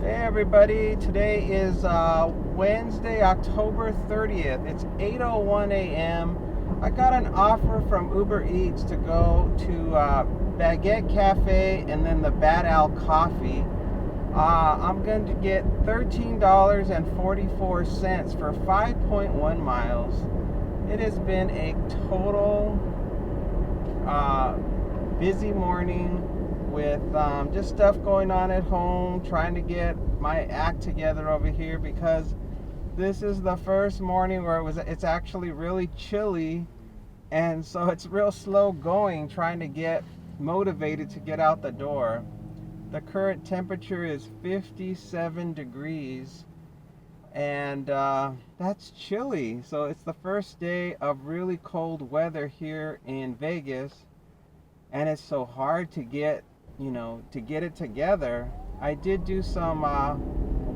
Hey everybody, today is Wednesday, October 30th. It's 8:01 a.m. I got an offer from Uber Eats to go to Baguette Cafe and then the Bad Owl Coffee. I'm going to get $13.44 for 5.1 miles. It has been a total busy morning with just stuff going on at home, trying to get my act together over here because this is the first morning where it's actually really chilly, and so it's real slow going trying to get motivated to get out the door. The current temperature is 57 degrees and that's chilly. So it's the first day of really cold weather here in Vegas, and it's so hard to get it together. I did do some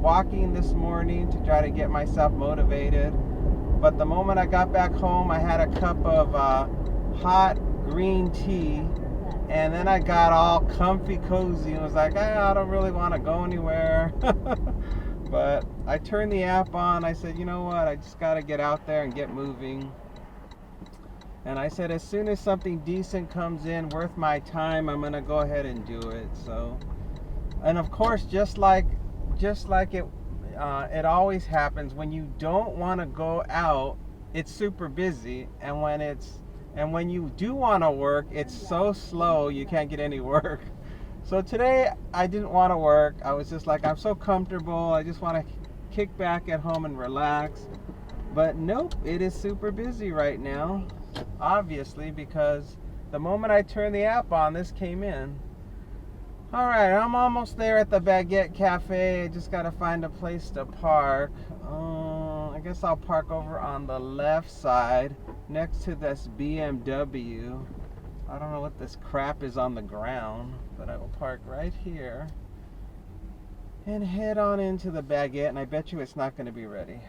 walking this morning to try to get myself motivated, but the moment I got back home, I had a cup of hot green tea, and then I got all comfy cozy and was like, I don't really want to go anywhere. But I turned the app on. I said, you know what, I just got to get out there and get moving. And I said, as soon as something decent comes in worth my time, I'm gonna go ahead and do it. So, and of course, just like it always happens, when you don't want to go out, it's super busy, and when you do want to work, it's so slow you can't get any work. So today I didn't want to work. I was just like, I'm so comfortable. I just want to kick back at home and relax. But nope, it is super busy right now. Obviously, because the moment I turned the app on, this came in. Alright, I'm almost there at the Baguette Cafe. I just gotta find a place to park. I guess I'll park over on the left side next to this BMW. I don't know what this crap is on the ground, but I will park right here and head on into the Baguette, and I bet you it's not going to be ready.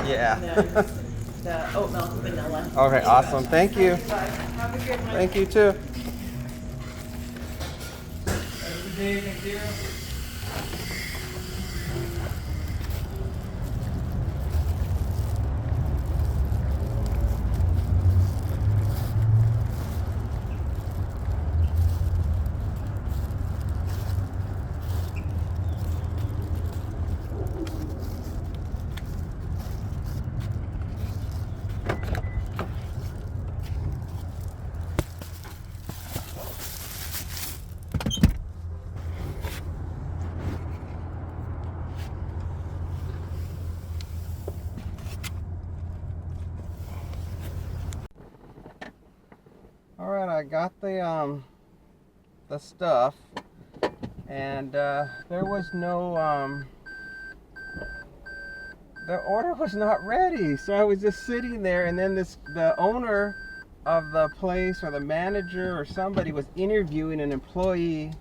Yeah. The oat milk vanilla. Okay, awesome. Thank you. Have a good one. Thank you too. Thank you. All right, I got the stuff, and there was no the order was not ready. So I was just sitting there, and then the owner of the place, or the manager or somebody, was interviewing an employee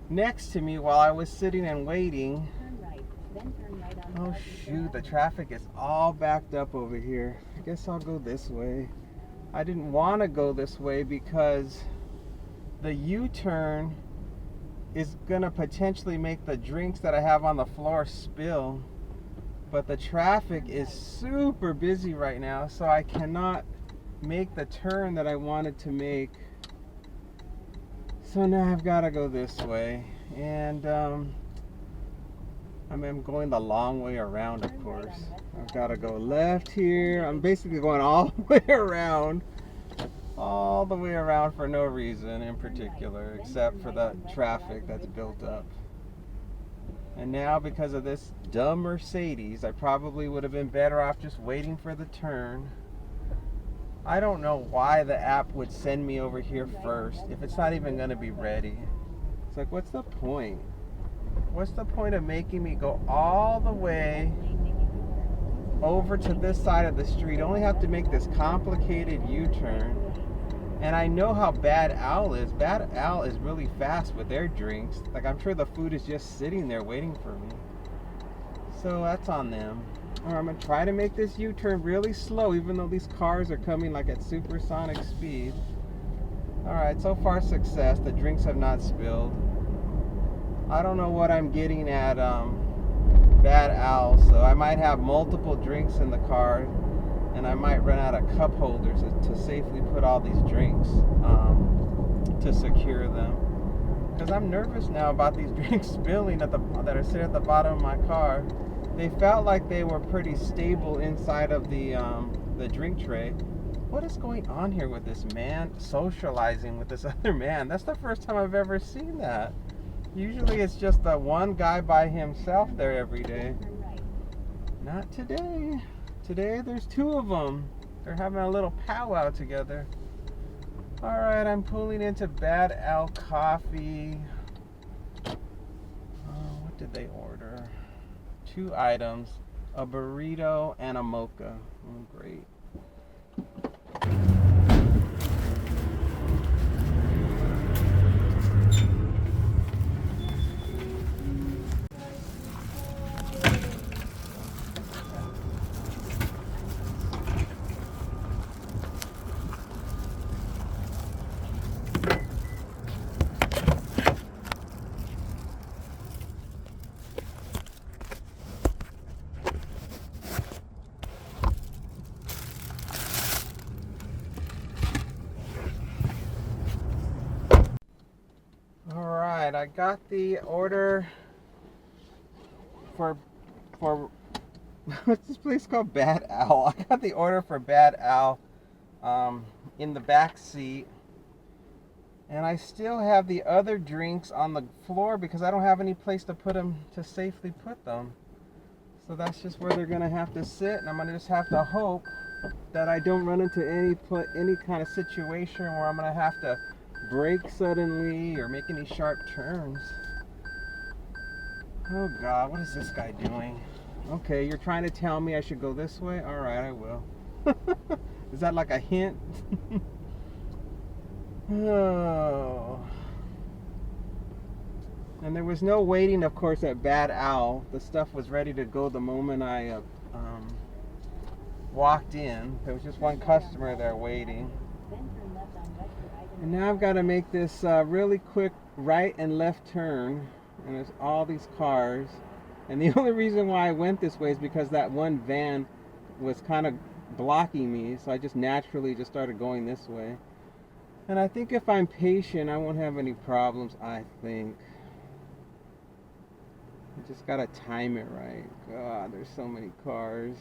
next to me while I was sitting and waiting. Turn right, then turn right on Oh shoot, the traffic is all backed up over here. I guess I'll go this way. I didn't want to go this way because the U-turn is gonna potentially make the drinks that I have on the floor spill. But the traffic is super busy right now, so I cannot make the turn that I wanted to make. So now I've got to go this way, and I'm going the long way around, of course. I've got to go left here. I'm basically going all the way around. All the way around for no reason in particular, except for the traffic that's built up. And now, because of this dumb Mercedes, I probably would have been better off just waiting for the turn. I don't know why the app would send me over here first if it's not even going to be ready. It's like, what's the point? What's the point of making me go all the way over to this side of the street? I only have to make this complicated U-turn, And I know how Bad Al is. Bad Al is really fast with their drinks. Like, I'm sure the food is just sitting there waiting for me. So that's on them. Or I'm gonna try to make this U-turn really slow, even though these cars are coming like at supersonic speed. Alright, so far success. The drinks have not spilled. I don't know what I'm getting at Bad Al, so I might have multiple drinks in the car, and I might run out of cup holders to safely put all these drinks to secure them. Because I'm nervous now about these drinks spilling that are sitting at the bottom of my car. They felt like they were pretty stable inside of the drink tray. What is going on here with this man socializing with this other man? That's the first time I've ever seen that. Usually it's just the one guy by himself there every day. Not today. Today there's two of them. They're having a little powwow together. Alright, I'm pulling into Bad Al Coffee. What did they order? 2 items, a burrito and a mocha. Oh, great. I got the order for what's this place called? Bad Al. I got the order for Bad Al in the back seat, and I still have the other drinks on the floor because I don't have any place to put them, to safely put them. So that's just where they're gonna have to sit, and I'm gonna just have to hope that I don't run into any kind of situation where I'm gonna have to brake suddenly or make any sharp turns. Oh God, what is this guy doing? Okay, you're trying to tell me I should go this way? Alright, I will. Is that like a hint? Oh. And there was no waiting, of course, at Bad Al. The stuff was ready to go the moment I walked in. There was just one customer there waiting. And now I've got to make this really quick right and left turn. And there's all these cars. And the only reason why I went this way is because that one van was kind of blocking me. So I just naturally just started going this way. And I think if I'm patient, I won't have any problems, I think. I just got to time it right. God, there's so many cars.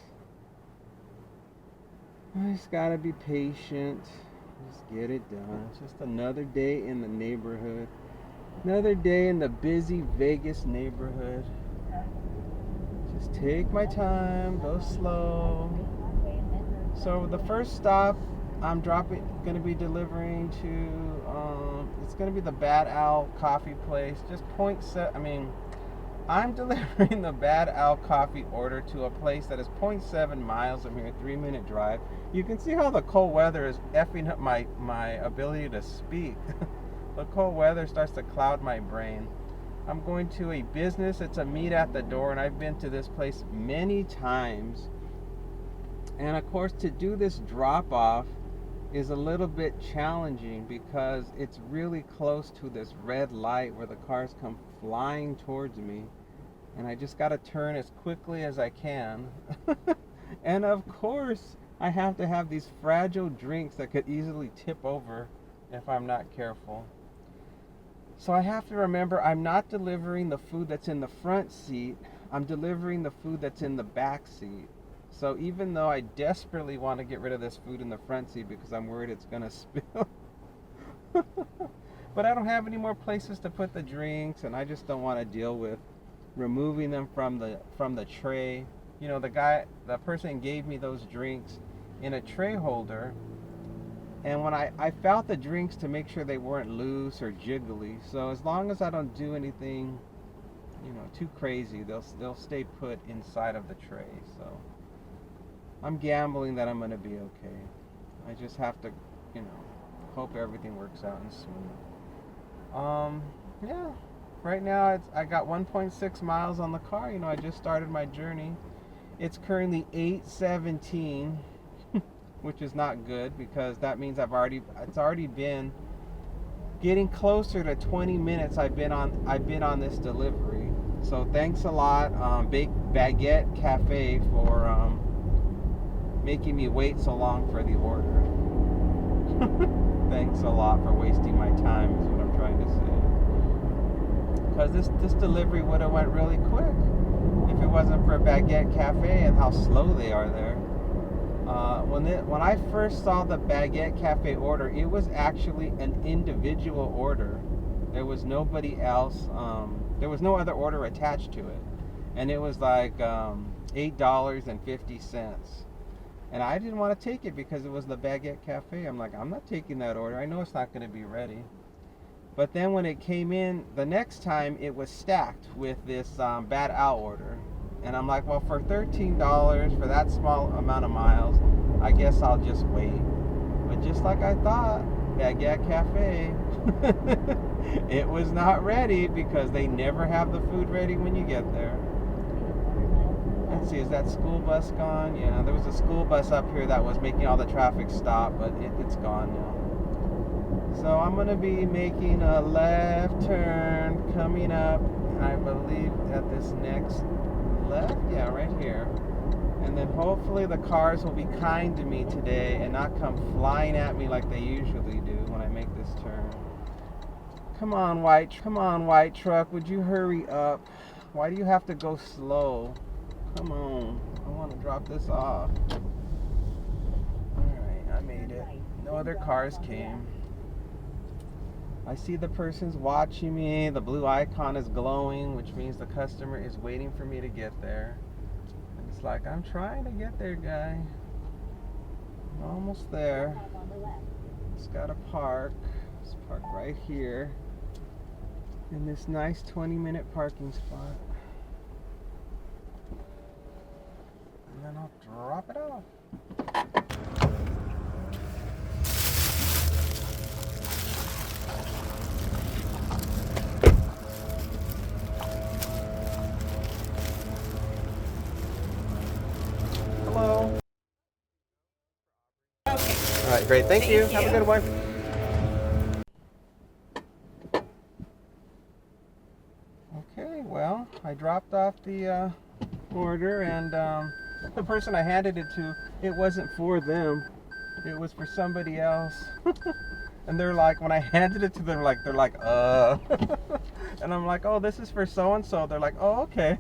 I just got to be patient. Just get it done. It's just another day in the neighborhood. Another day in the busy Vegas neighborhood. Just take my time, go slow. So the first stop I'm going to be delivering to, it's going to be the Bad Al coffee place. Just I'm delivering the Bad Al coffee order to a place that is 0.7 miles from here, 3-minute drive. You can see how the cold weather is effing up my ability to speak. The cold weather starts to cloud my brain. I'm going to a business. It's a meet at the door, and I've been to this place many times. And of course, to do this drop off is a little bit challenging because it's really close to this red light where the cars come flying towards me, and I just got to turn as quickly as I can. And of course I have to have these fragile drinks that could easily tip over if I'm not careful. So I have to remember I'm not delivering the food that's in the front seat, I'm delivering the food that's in the back seat. So even though I desperately want to get rid of this food in the front seat because I'm worried it's going to spill, but I don't have any more places to put the drinks, and I just don't want to deal with removing them from the tray. You know, the person gave me those drinks in a tray holder, and when I felt the drinks to make sure they weren't loose or jiggly. So as long as I don't do anything, too crazy, they'll stay put inside of the tray. So I'm gambling that I'm going to be okay. I just have to, hope everything works out and smooth. Yeah. Right now I got 1.6 miles on the car. You know, I just started my journey. It's currently 8:17, which is not good because that means it's already been getting closer to 20 minutes I've been on this delivery. So thanks a lot, Big Baguette Cafe, for making me wait so long for the order. Thanks a lot for wasting my time is what I'm trying to say. Because this delivery would have went really quick if it wasn't for Baguette Cafe and how slow they are there. When I first saw the Baguette Cafe order, it was actually an individual order. There was nobody else. There was no other order attached to it, and it was like $8.50. And I didn't want to take it because it was the Baguette Cafe. I'm like, I'm not taking that order. I know it's not going to be ready. But then when it came in the next time, it was stacked with this Bad Owl order. And I'm like, well, for $13 for that small amount of miles, I guess I'll just wait. But just like I thought, Baguette Cafe, it was not ready because they never have the food ready when you get there. Let's see, is that school bus gone? Yeah, there was a school bus up here that was making all the traffic stop, but it's gone now. So I'm going to be making a left turn coming up, I believe, at this next left. Yeah, right here. And then hopefully the cars will be kind to me today and not come flying at me like they usually do when I make this turn. Come on, white truck, would you hurry up? Why do you have to go slow? Come on, I want to drop this off. Alright, I made it. No other cars came. I see the person's watching me. The blue icon is glowing, which means the customer is waiting for me to get there. And it's like, I'm trying to get there, guy. I'm almost there. Just gotta park. Let's park right here in this nice 20-minute parking spot. And then I'll drop it off. Hello. Okay. All right, great. Thank you. Have a good one. Okay, well, I dropped off the order, and the person I handed it to, it wasn't for them. It was for somebody else. And they're like, when I handed it to them, they're like, and I'm like, oh, this is for so-and-so. They're like, oh, okay.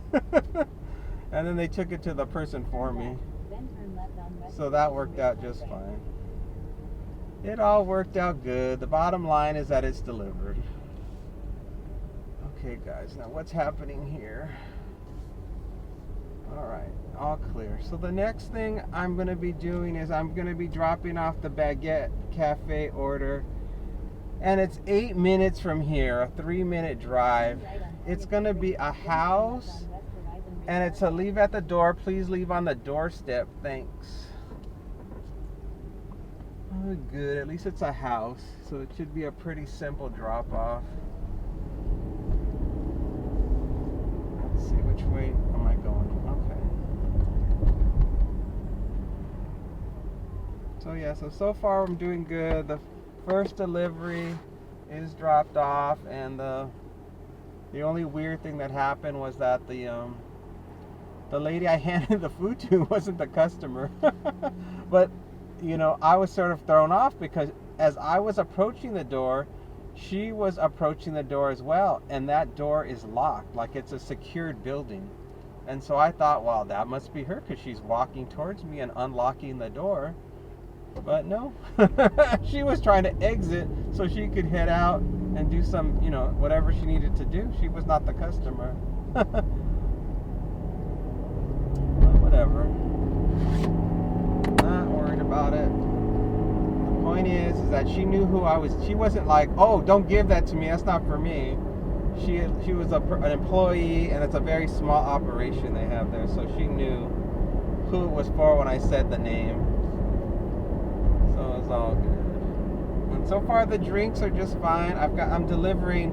And then they took it to the person for me. So that worked out just fine. It all worked out good. The bottom line is that it's delivered. Okay, guys, now what's happening here? All right, all clear. So the next thing I'm going to be doing is I'm going to be dropping off the Baguette Cafe order. And it's 8 minutes from here, a 3-minute drive. It's going to be a house, and it's a leave at the door. Please leave on the doorstep. Thanks. Oh, good. At least it's a house, so it should be a pretty simple drop-off. Let's see, which way am I going? Okay. So yeah, so far I'm doing good. The first delivery is dropped off, and the only weird thing that happened was that the lady I handed the food to wasn't the customer. But you know, I was sort of thrown off because as I was approaching the door, she was approaching the door as well, and that door is locked, like it's a secured building. And so I thought, well, that must be her because she's walking towards me and unlocking the door. But no, she was trying to exit so she could head out and do some, you know, whatever she needed to do. She was not the customer. But whatever. Not worried about it. The point is that she knew who I was. She wasn't like, oh, don't give that to me. That's not for me. She was an employee, and it's a very small operation they have there. So she knew who it was for when I said the name. So it's all good. And so far the drinks are just fine. I'm delivering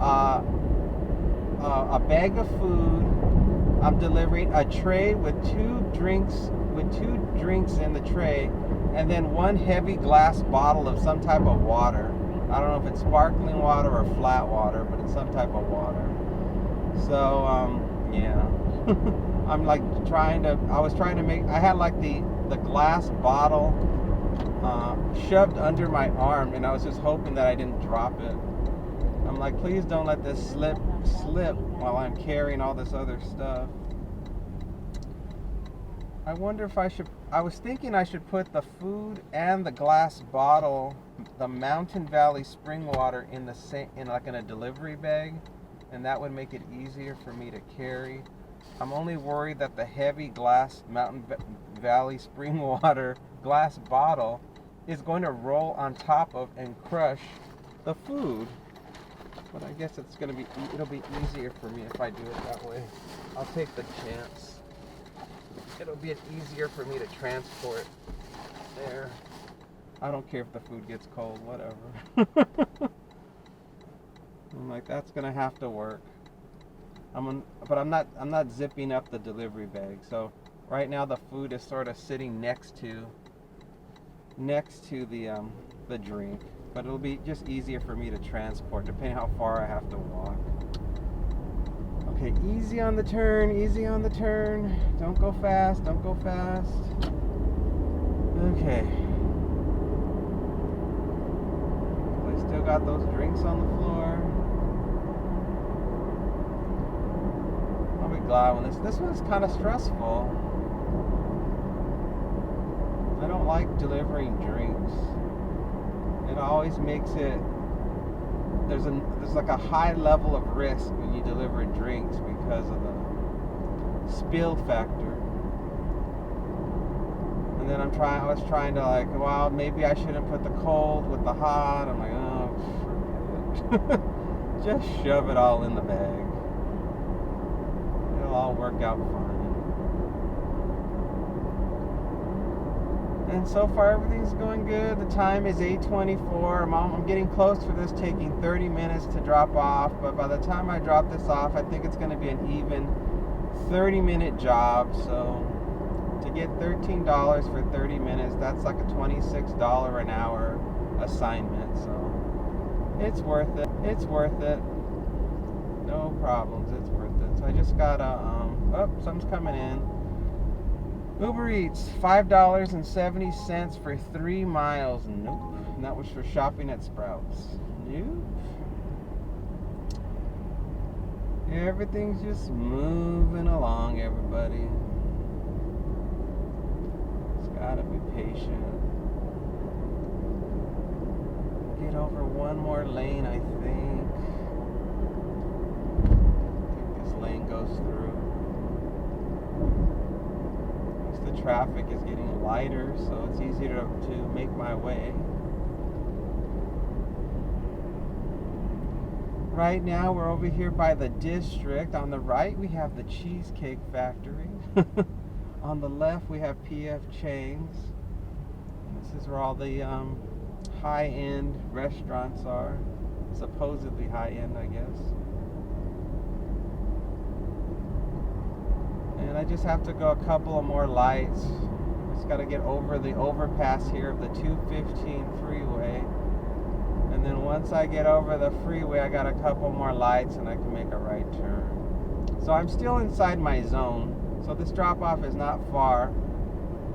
a bag of food. I'm delivering a tray with two drinks in the tray, and then one heavy glass bottle of some type of water. I don't know if it's sparkling water or flat water, but it's some type of water. So yeah. I'm like I had like the glass bottle shoved under my arm, and I was just hoping that I didn't drop it. I'm like, please don't let this slip while I'm carrying all this other stuff. I wonder if I was thinking I should put the food and the glass bottle, the Mountain Valley spring water in a delivery bag, and that would make it easier for me to carry. I'm only worried that the heavy glass Mountain Valley spring water glass bottle is going to roll on top of and crush the food. But I guess it'll be easier for me if I do it that way. I'll take the chance. It'll be easier for me to transport there. I don't care if the food gets cold, whatever. I'm like, that's gonna have to work. But I'm not zipping up the delivery bag. So right now the food is sort of sitting next to the drink. But it'll be just easier for me to transport, depending how far I have to walk. Okay, easy on the turn, easy on the turn. Don't go fast, don't go fast. Okay. I still got those drinks on the floor. I'll be glad when this one's kind of stressful. I don't like delivering drinks. It always makes it, there's like a high level of risk when you deliver drinks because of the spill factor. And then I was trying to like, well, maybe I shouldn't put the cold with the hot. I'm like, oh, forget it. Just shove it all in the bag. It'll all work out fine. And so far everything's going good. The time is 8:24. I'm getting close for this taking 30 minutes to drop off, but by the time I drop this off, I think it's going to be an even 30-minute job. So to get $13 for 30 minutes, that's like a $26 an hour assignment. So it's worth it. It's worth it. No problems. It's worth it. So I just got something's coming in. Uber Eats, $5.70 for 3 miles. Nope. And that was for shopping at Sprouts. Nope. Everything's just moving along, everybody. Just gotta be patient. Get over one more lane, I think. This lane goes through. The traffic is getting lighter, so it's easier to make my way. Right now we're over here by the district. On the right we have the Cheesecake Factory. On the left we have P.F. Chang's. This is where all the high-end restaurants are. Supposedly high-end, I guess. And I just have to go a couple of more lights. Just got to get over the overpass here of the 215 freeway. And then once I get over the freeway, I got a couple more lights and I can make a right turn. So I'm still inside my zone. So this drop-off is not far.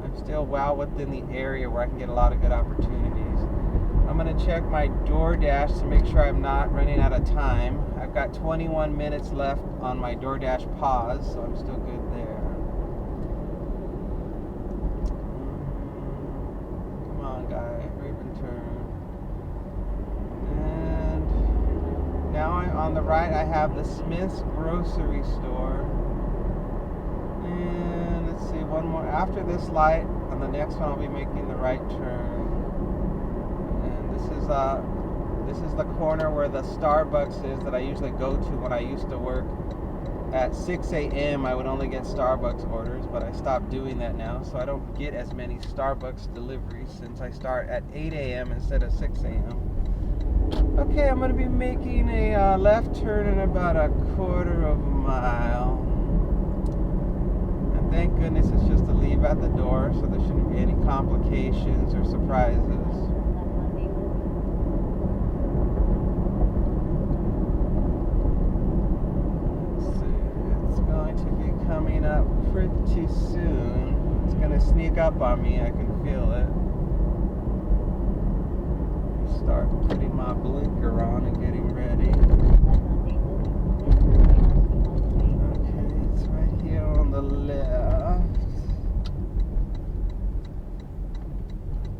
I'm still well within the area where I can get a lot of good opportunities. I'm going to check my DoorDash to make sure I'm not running out of time. I've got 21 minutes left on my DoorDash pause, so I'm still good there. Come on, guy, ribbon turn. And now on the right, I have the Smith's grocery store. And let's see, one more. After this light, on the next one, I'll be making the right turn. This is the corner where the Starbucks is that I usually go to when I used to work at 6 a.m. I would only get Starbucks orders, but I stopped doing that now, so I don't get as many Starbucks deliveries since I start at 8 a.m. instead of 6 a.m. Okay, I'm going to be making a left turn in about a quarter of a mile. And thank goodness it's just a leave at the door, so there shouldn't be any complications or surprises. Coming up pretty soon. It's gonna sneak up on me, I can feel it. Start putting my blinker on and getting ready. Okay, it's right here on the left.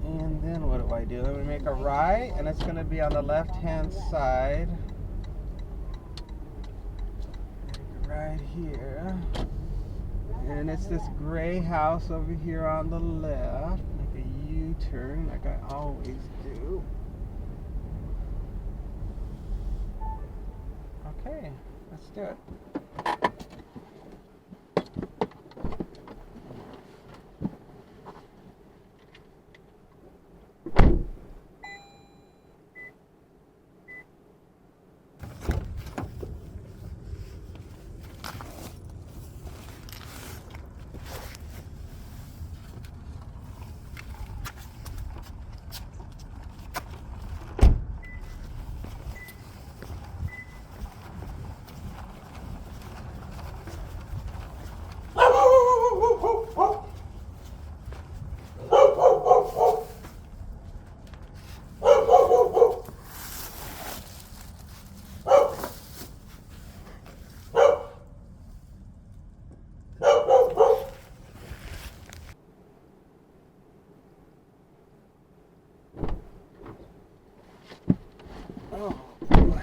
And then what do? I'm gonna make a right, and it's gonna be on the left-hand side. Right here. And it's this gray house over here on the left. Make a U-turn like I always do. Okay, let's do it. Oh boy.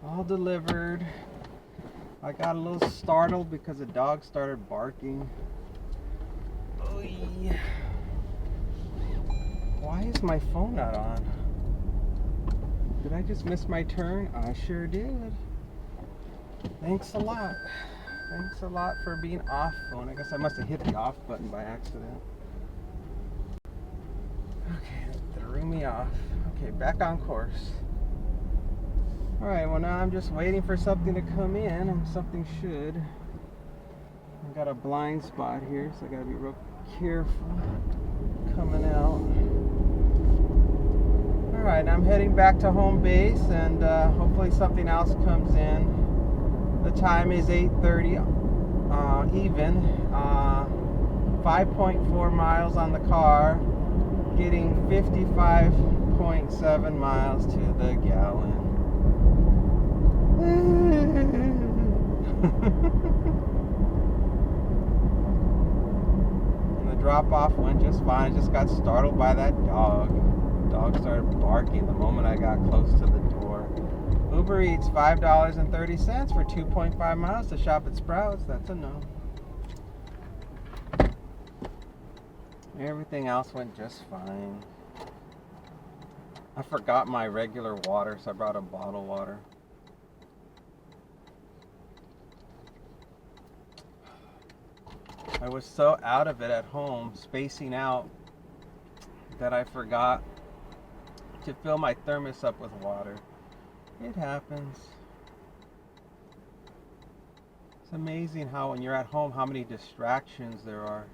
All delivered. I got a little startled because the dog started barking. Oy. Why is my phone not on? Did I just miss my turn? I sure did. Thanks a lot. Thanks a lot for being off phone. I guess I must have hit the off button by accident. Okay, that threw me off. Okay, back on course. Alright, well now I'm just waiting for something to come in, and something should. I've got a blind spot here, so I gotta be real careful coming out. Alright, I'm heading back to home base, and hopefully something else comes in. The time is 8:30 even. 5.4 miles on the car, getting 55.7 miles to the gallon. And the drop off went just fine. I just got startled by that dog. The dog started barking the moment I got close to the door. Uber Eats, $5.30 for 2.5 miles to shop at Sprouts. That's a no. Everything else went just fine. I forgot my regular water, so I brought a bottled water. I was so out of it at home, spacing out, that I forgot to fill my thermos up with water. It happens. It's amazing how when you're at home, how many distractions there are.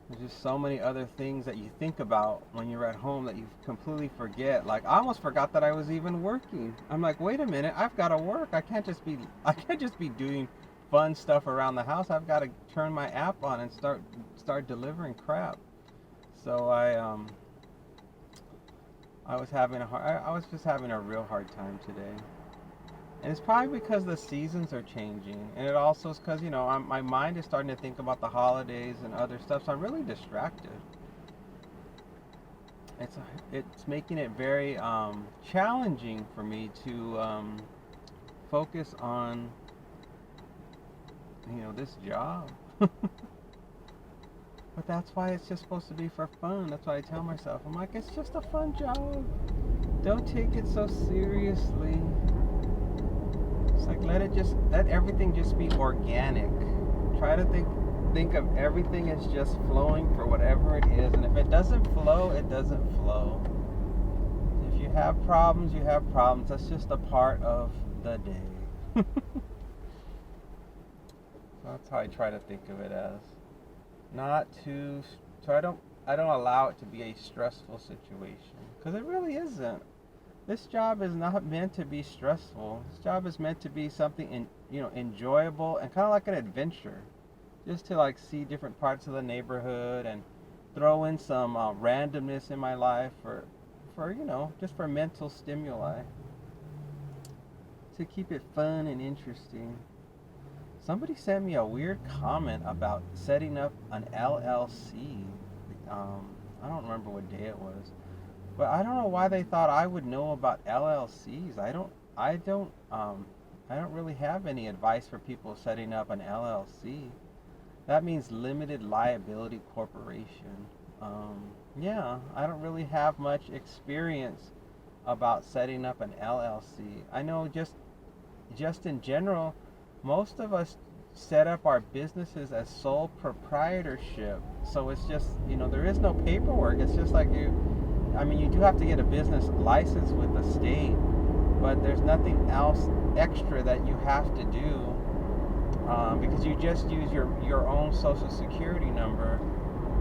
There's just so many other things that you think about when you're at home that you completely forget. Like, I almost forgot that I was even working. I'm like, wait a minute, I've got to work. I can't just be doing fun stuff around the house. I've got to turn my app on and start delivering crap. So I was just having a real hard time today. And it's probably because the seasons are changing, and it also is because, you know, my mind is starting to think about the holidays and other stuff, so I'm really distracted. It's making it very challenging for me to focus on, you know, this job. But that's why it's just supposed to be for fun. That's what I tell myself. I'm like, it's just a fun job. Don't take it so seriously. It's like let everything just be organic. Try to think of everything as just flowing for whatever it is, and if it doesn't flow, it doesn't flow. If you have problems, you have problems. That's just a part of the day. That's how I try to think of it as. Not too. So I don't allow it to be a stressful situation, because it really isn't. This job is not meant to be stressful. This job is meant to be something enjoyable and kind of like an adventure, just to like see different parts of the neighborhood and throw in some randomness in my life for just for mental stimuli, to keep it fun and interesting. Somebody sent me a weird comment about setting up an LLC. I don't remember what day it was, but I don't know why they thought I would know about LLCs. I don't really have any advice for people setting up an LLC. That means limited liability corporation. Yeah, I don't really have much experience about setting up an LLC. I know just in general, most of us set up our businesses as sole proprietorship. So it's just, there is no paperwork. It's just like you do have to get a business license with the state, but there's nothing else extra that you have to do, because you just use your own social security number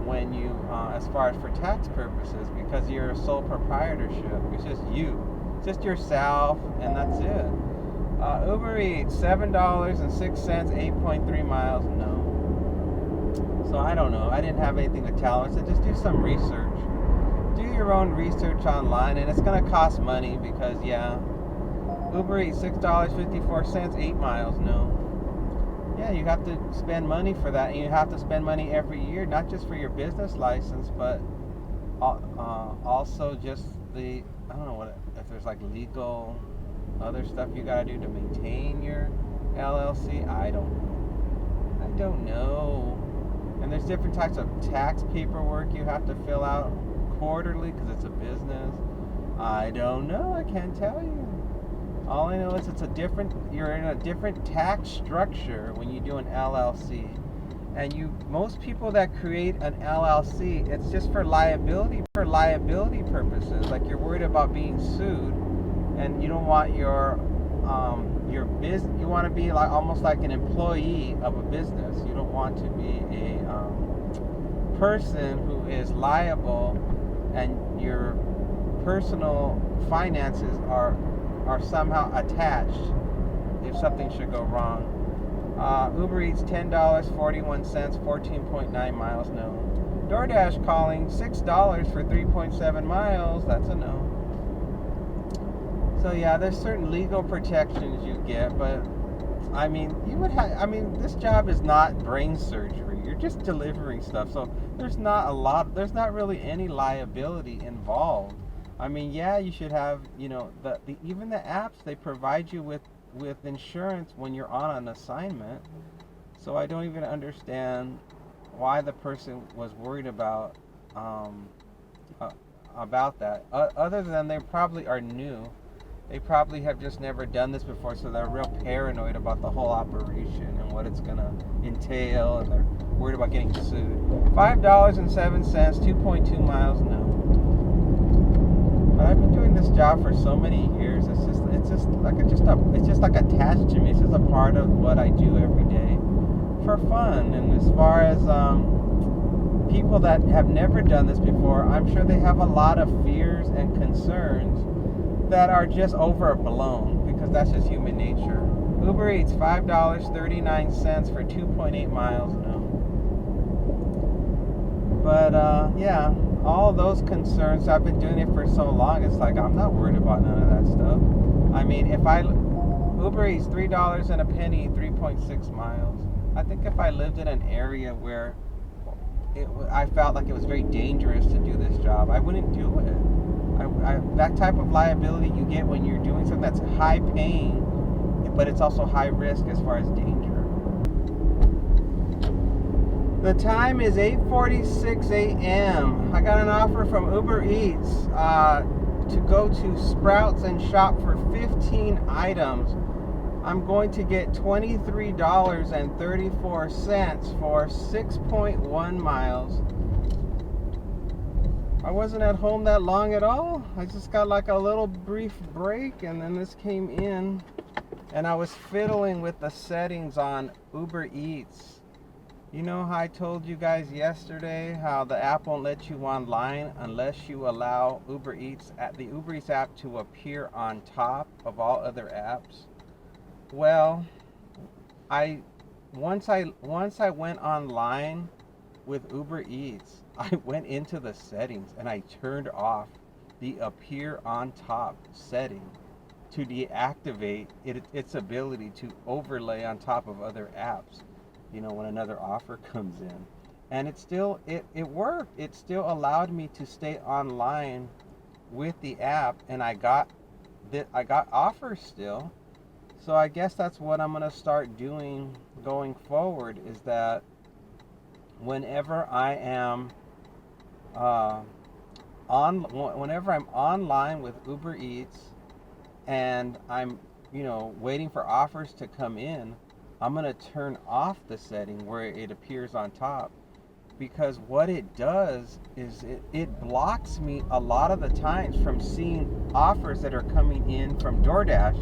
when you, as far as for tax purposes, because you're a sole proprietorship. It's just you. It's just yourself, and that's it. Uber Eats, $7.06, 8.3 miles, no. So I don't know. I didn't have anything to tell her. So just do some research. Do your own research online, and it's going to cost money because, yeah. Uber Eats, $6.54, 8 miles, no. Yeah, you have to spend money for that, and you have to spend money every year, not just for your business license, but also just I don't know if there's like legal other stuff you gotta do to maintain your LLC. I don't know. And there's different types of tax paperwork you have to fill out quarterly because it's a business. I don't know. I can't tell you. All I know is you're in a different tax structure when you do an LLC. And most people that create an LLC, it's just for liability purposes. Like you're worried about being sued, and you don't want your business. You want to be like almost like an employee of a business. You don't want to be a person who is liable, and your personal finances are somehow attached if something should go wrong. Uber Eats, $10.41, 14.9 miles, no. DoorDash calling, $6 for 3.7 miles, that's a no. So yeah, there's certain legal protections you get, but this job is not brain surgery. You're just delivering stuff, so there's not really any liability involved. Yeah, you should have, even the apps, they provide you with insurance when you're on an assignment. So I don't even understand why the person was worried about that. Other than they probably are new. They probably have just never done this before, so they're real paranoid about the whole operation and what it's going to entail, and they're worried about getting sued. $5.07, 2.2 miles, no. But I've been doing this job for so many years. It's just like attached to me. It's just a part of what I do every day for fun. And as far as people that have never done this before, I'm sure they have a lot of fears and concerns that are just overblown, because that's just human nature. Uber Eats, $5.39 for 2.8 miles, no. But yeah, all those concerns, I've been doing it for so long, it's like I'm not worried about none of that stuff. Uber Eats, $3 and a penny, 3.6 miles. I think if I lived in an area where I felt like it was very dangerous to do this job, I wouldn't do it. That type of liability you get when you're doing something that's high paying, but it's also high risk as far as danger. The time is 8:46 a.m. I got an offer from Uber Eats to go to Sprouts and shop for 15 items. I'm going to get $23.34 for 6.1 miles. I wasn't at home that long at all. I just got like a little brief break, and then this came in, and I was fiddling with the settings on Uber Eats. You know how I told you guys yesterday how the app won't let you online unless you allow the Uber Eats app to appear on top of all other apps? Well, once I went online with Uber Eats, I went into the settings and I turned off the appear on top setting to deactivate its ability to overlay on top of other apps, you know, when another offer comes in. And it worked. It still allowed me to stay online with the app, and I got offers still. So I guess that's what I'm going to start doing going forward, is that whenever I am whenever I'm online with Uber Eats and I'm, you know, waiting for offers to come in, I'm going to turn off the setting where it appears on top, because what it does is it blocks me a lot of the times from seeing offers that are coming in from DoorDash.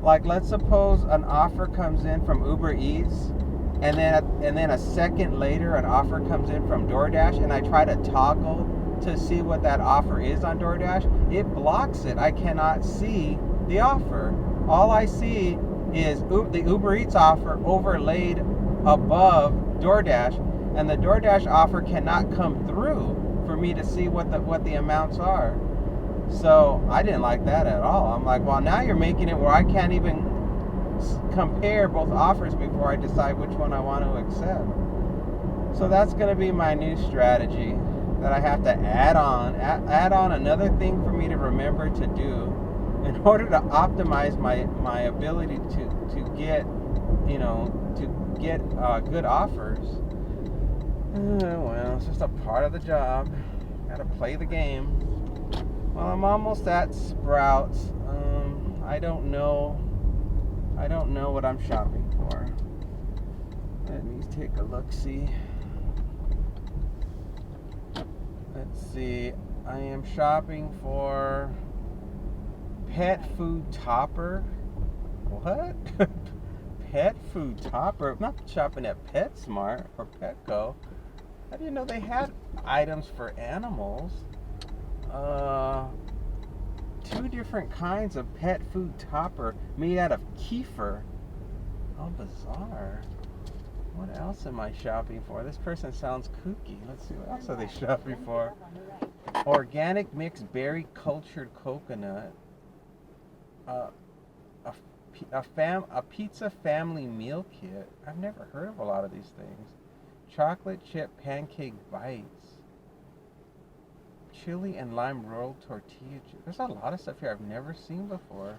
Like, let's suppose an offer comes in from Uber Eats, and then a second later an offer comes in from DoorDash, and I try to toggle to see what that offer is on DoorDash. It blocks it. I cannot see the offer. All I see is the Uber Eats offer overlaid above DoorDash, and the DoorDash offer cannot come through for me to see what the amounts are. So I didn't like that at all. I'm like, well, now you're making it where I can't even compare both offers before I decide which one I want to accept. So that's going to be my new strategy that I have to add on another thing for me to remember to do in order to optimize my ability to get, you know, good offers. Well, it's just a part of the job. Gotta play the game. Well, I'm almost at Sprouts. I don't know what I'm shopping for. Let me take a look-see. Let's see. I am shopping for pet food topper. What? Pet food topper? I'm not shopping at PetSmart or Petco. I didn't know they had items for animals. 2 different kinds of pet food topper made out of kefir. How bizarre. What else am I shopping for? This person sounds kooky. Let's see, what else are they shopping for? Organic mixed berry cultured coconut. A pizza family meal kit. I've never heard of a lot of these things. Chocolate chip pancake bites. Chili and lime rolled tortilla chip. There's a lot of stuff here I've never seen before.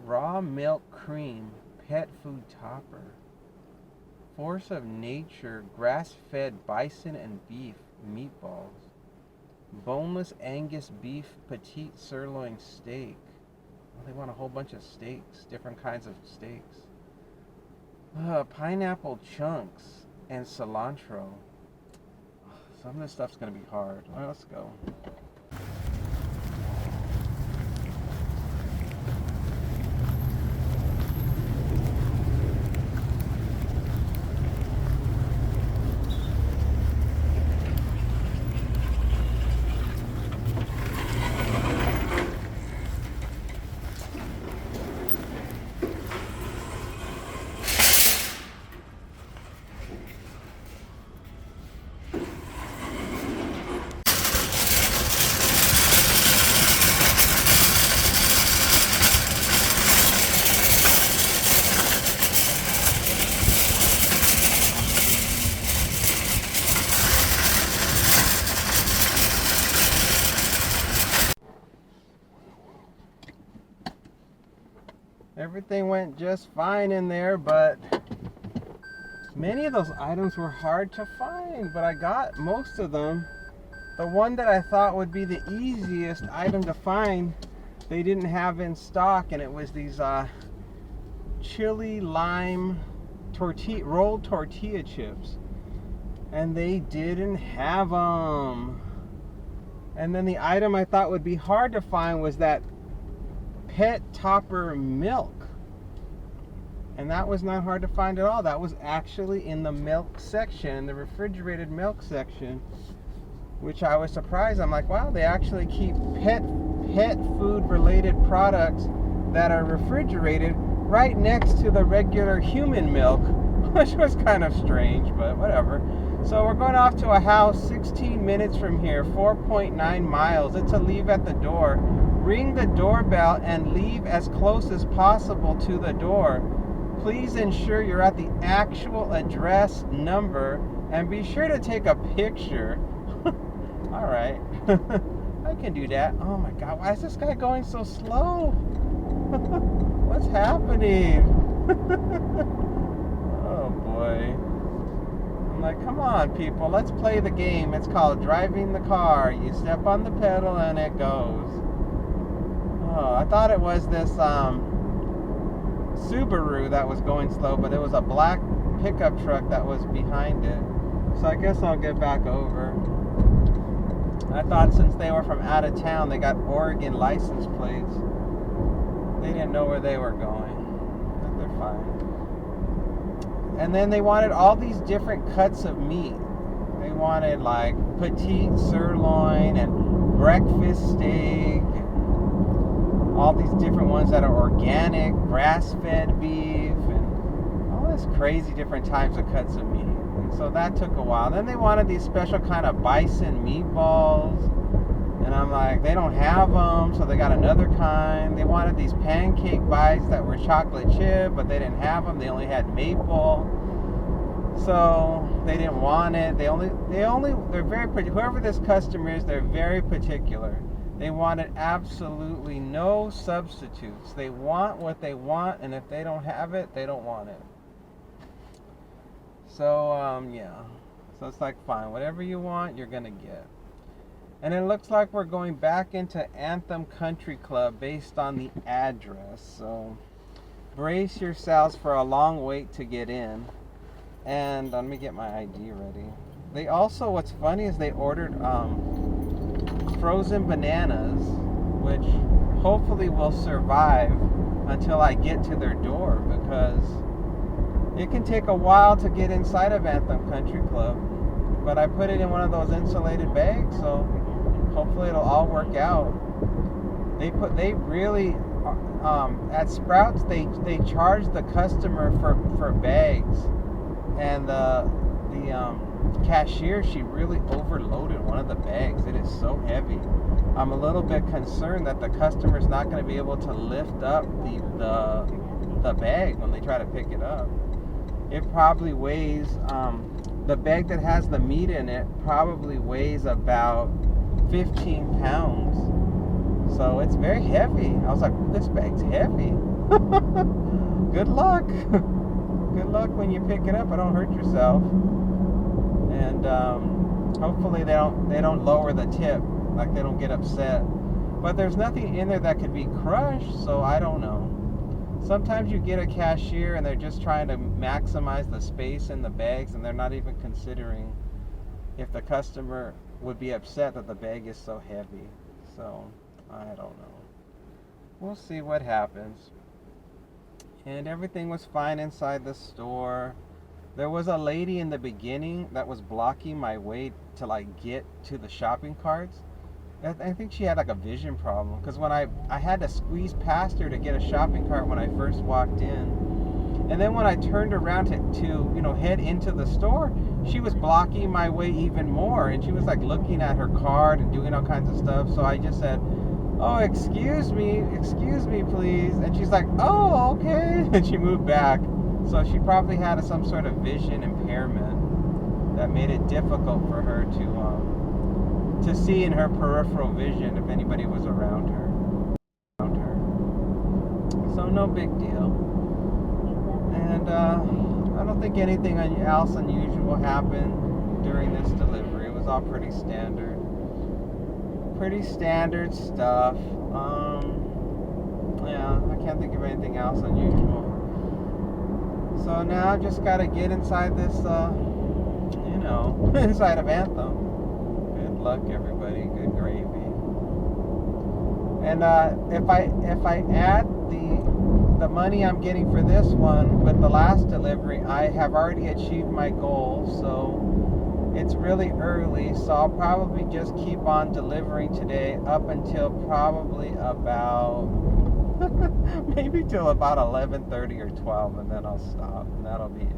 Raw milk cream pet food topper. Force of nature grass-fed bison and beef meatballs. Boneless Angus beef petite sirloin steak. Well, they want a whole bunch of steaks, different kinds of steaks. Pineapple chunks and cilantro. Some of this stuff's going to be hard. All right, let's go. Everything went just fine in there, but many of those items were hard to find, but I got most of them. The one that I thought would be the easiest item to find, they didn't have in stock, and it was these chili lime rolled tortilla chips, and they didn't have them. And then the item I thought would be hard to find was that pet topper milk. And that was not hard to find at all. That was actually in the milk section, in the refrigerated milk section, which I was surprised. I'm like, wow, they actually keep pet food related products that are refrigerated right next to the regular human milk, which was kind of strange, but whatever. So we're going off to a house 16 minutes from here, 4.9 miles. It's a leave at the door. Ring the doorbell and leave as close as possible to the door. Please ensure you're at the actual address number and be sure to take a picture. All right. I can do that. Oh my God, why is this guy going so slow? What's happening? Oh boy. I'm like, come on, people, let's play the game. It's called driving the car. You step on the pedal and it goes. Oh, I thought it was this Subaru that was going slow, but it was a black pickup truck that was behind it. So I guess I'll get back over. I thought since they were from out of town, they got Oregon license plates. They didn't know where they were going. But they're fine. And then they wanted all these different cuts of meat. They wanted like petite sirloin and breakfast steak, and all these different ones that are organic, grass-fed beef, and all this crazy different types of cuts of meat. And so that took a while. Then they wanted these special kind of bison meatballs. And I'm like, they don't have them, so they got another kind. They wanted these pancake bites that were chocolate chip, but they didn't have them. They only had maple. So they didn't want it. They're very, whoever this customer is, they're very particular. They wanted absolutely no substitutes. They want what they want, and if they don't have it, they don't want it. So, yeah. So it's like, fine, whatever you want, you're gonna get. And it looks like we're going back into Anthem Country Club based on the address. So brace yourselves for a long wait to get in. And let me get my ID ready. They also, what's funny is they ordered frozen bananas, which hopefully will survive until I get to their door, because it can take a while to get inside of Anthem Country Club. But I put it in one of those insulated bags, so hopefully it'll all work out. They really at Sprouts they charge the customer for bags, and the cashier, she really overloaded one of the bags. It is so heavy. I'm a little bit concerned that the customer's not going to be able to lift up the bag when they try to pick it up. It probably weighs the bag that has the meat in it probably weighs about 15 pounds. So it's very heavy. I was like, this bag's heavy. Good luck. Good luck when you pick it up. I don't hurt yourself. And hopefully they don't lower the tip, like they don't get upset. But there's nothing in there that could be crushed, so I don't know. Sometimes you get a cashier and they're just trying to maximize the space in the bags, and they're not even considering if the customer would be upset that the bag is so heavy. So I don't know. We'll see what happens. And everything was fine inside the store. There was a lady in the beginning that was blocking my way to like get to the shopping carts. I think she had like a vision problem, because when I had to squeeze past her to get a shopping cart when I first walked in. And then when I turned around to head into the store, she was blocking my way even more, and she was like looking at her card and doing all kinds of stuff. So I just said, "Oh, excuse me, please." And she's like, "Oh, okay." And she moved back. So she probably had some sort of vision impairment that made it difficult for her to see in her peripheral vision if anybody was around her. So no big deal. And I don't think anything else unusual happened during this delivery. It was all pretty standard. Pretty standard stuff. Yeah, I can't think of anything else unusual. So now I've just got to get inside this, inside of Anthem. Good luck, everybody. Good gravy. And if I add the money I'm getting for this one with the last delivery, I have already achieved my goal. So it's really early, so I'll probably just keep on delivering today up until probably about maybe till about 11:30 or 12, and then I'll stop, and that'll be it.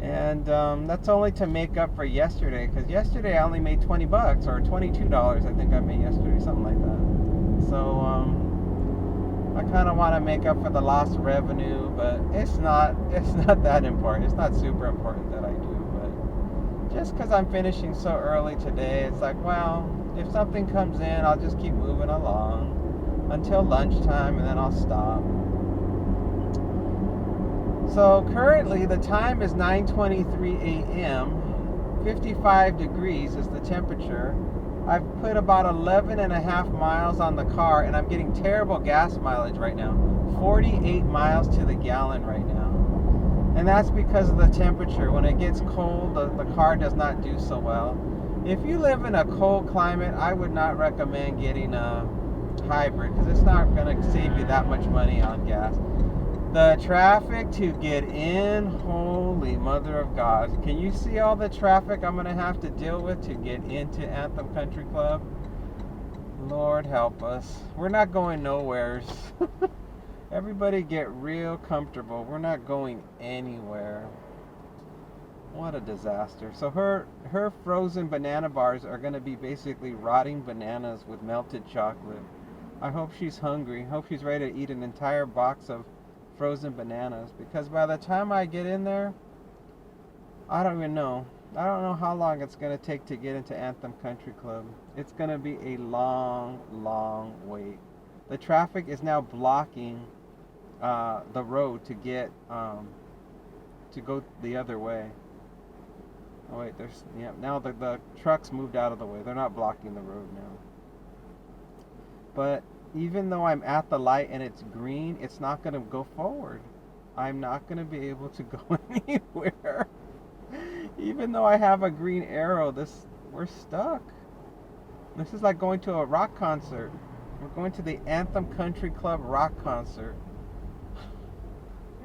And that's only to make up for yesterday, because yesterday I only made $20 or $22, I think I made yesterday, something like that. So I kind of want to make up for the lost revenue, but it's not that important. It's not super important that I do, but just because I'm finishing so early today, it's like, well, if something comes in, I'll just keep moving along until lunchtime, and then I'll stop. So currently the time is 9:23 a.m. 55 degrees is the temperature. I've put about 11 and a half miles on the car, and I'm getting terrible gas mileage right now. 48 miles to the gallon right now. And that's because of the temperature. When it gets cold, the car does not do so well. If you live in a cold climate, I would not recommend getting a hybrid, because it's not going to save you that much money on gas. The traffic to get in, holy mother of God. Can you see all the traffic I'm going to have to deal with to get into Anthem Country Club? Lord help us. We're not going nowheres. Everybody get real comfortable. We're not going anywhere. What a disaster. So her frozen banana bars are going to be basically rotting bananas with melted chocolate. I hope she's hungry. Hope she's ready to eat an entire box of frozen bananas, because by the time I get in there, I don't even know. I don't know how long it's going to take to get into Anthem Country Club. It's going to be a long, long wait. The traffic is now blocking the road to get to go the other way. Oh wait, now the trucks moved out of the way. They're not blocking the road now. But even though I'm at the light and it's green, it's not going to go forward. I'm not going to be able to go anywhere. Even though I have a green arrow, we're stuck. This is like going to a rock concert. We're going to the Anthem Country Club rock concert,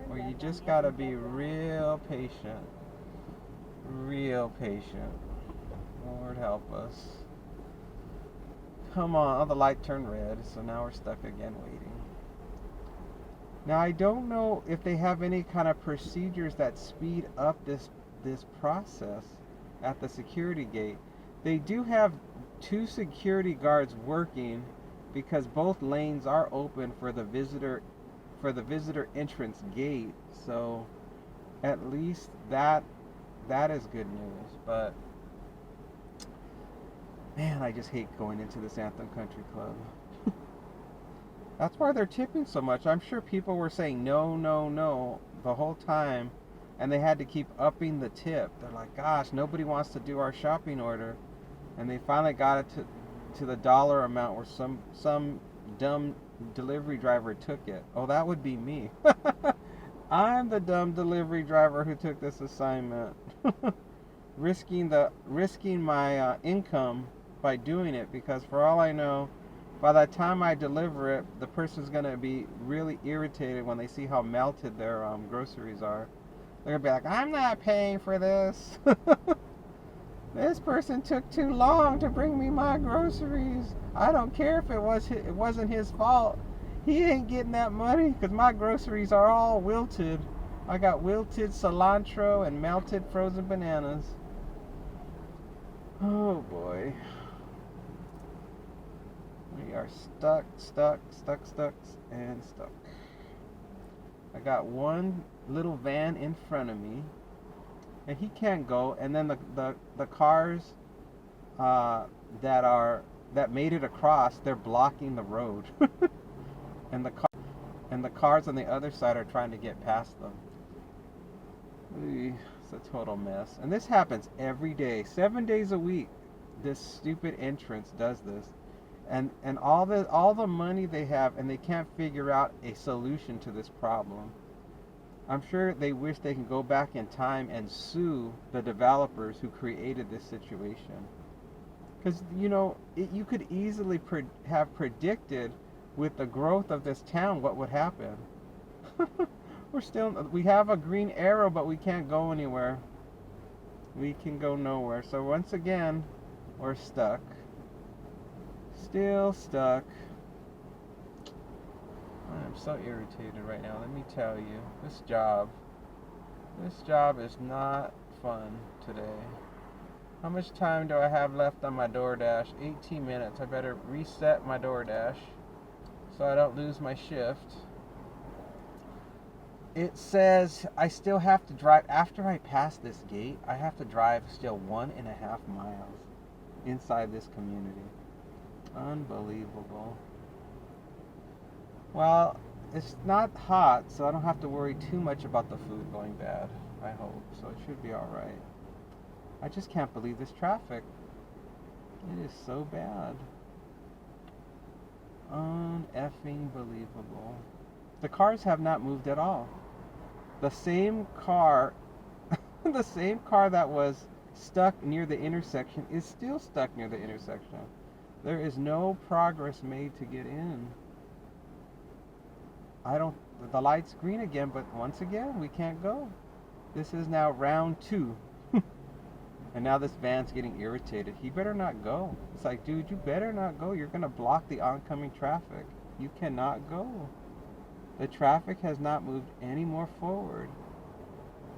where you just got to be real patient. Real patient. Lord help us. Come on. Oh, the light turned red, so now we're stuck again waiting. Now, I don't know if they have any kind of procedures that speed up this process at the security gate. They do have 2 security guards working, because both lanes are open for the visitor entrance gate. So at least that is good news. But man, I just hate going into this Anthem Country Club. That's why they're tipping so much. I'm sure people were saying no, no, no the whole time, and they had to keep upping the tip. They're like, gosh, nobody wants to do our shopping order. And they finally got it to the dollar amount where some dumb delivery driver took it. Oh, that would be me. I'm the dumb delivery driver who took this assignment. risking my income by doing it, because for all I know, by the time I deliver it, the person's going to be really irritated when they see how melted their groceries are. They're going to be like, I'm not paying for this. This person took too long to bring me my groceries. I don't care if it wasn't his fault. He ain't getting that money, because my groceries are all wilted. I got wilted cilantro and melted frozen bananas. Oh boy. We are stuck, and stuck. I got one little van in front of me, and he can't go. And then the cars that made it across, they're blocking the road, and the cars on the other side are trying to get past them. It's a total mess, and this happens every day, 7 days a week. This stupid entrance does this. And all the money they have, and they can't figure out a solution to this problem. I'm sure they wish they can go back in time and sue the developers who created this situation. Because, you could easily have predicted with the growth of this town what would happen. We have a green arrow, but we can't go anywhere. We can go nowhere. So once again, we're stuck. Still stuck. I'm so irritated right now. Let me tell you, this job is not fun today. How much time do I have left on my DoorDash? 18 minutes. I better reset my DoorDash so I don't lose my shift. It says I still have to drive, after I pass this gate, I have to drive still 1.5 miles inside this community. Unbelievable. Well, it's not hot, so I don't have to worry too much about the food going bad. I hope. So it should be alright. I just can't believe this traffic. It is so bad. Uneffing believable. The cars have not moved at all. The same car, the same car that was stuck near the intersection is still stuck near the intersection. There is no progress made to get in. The light's green again, but once again, we can't go. This is now round 2. And now this van's getting irritated. He better not go. It's like, dude, you better not go. You're going to block the oncoming traffic. You cannot go. The traffic has not moved any more forward.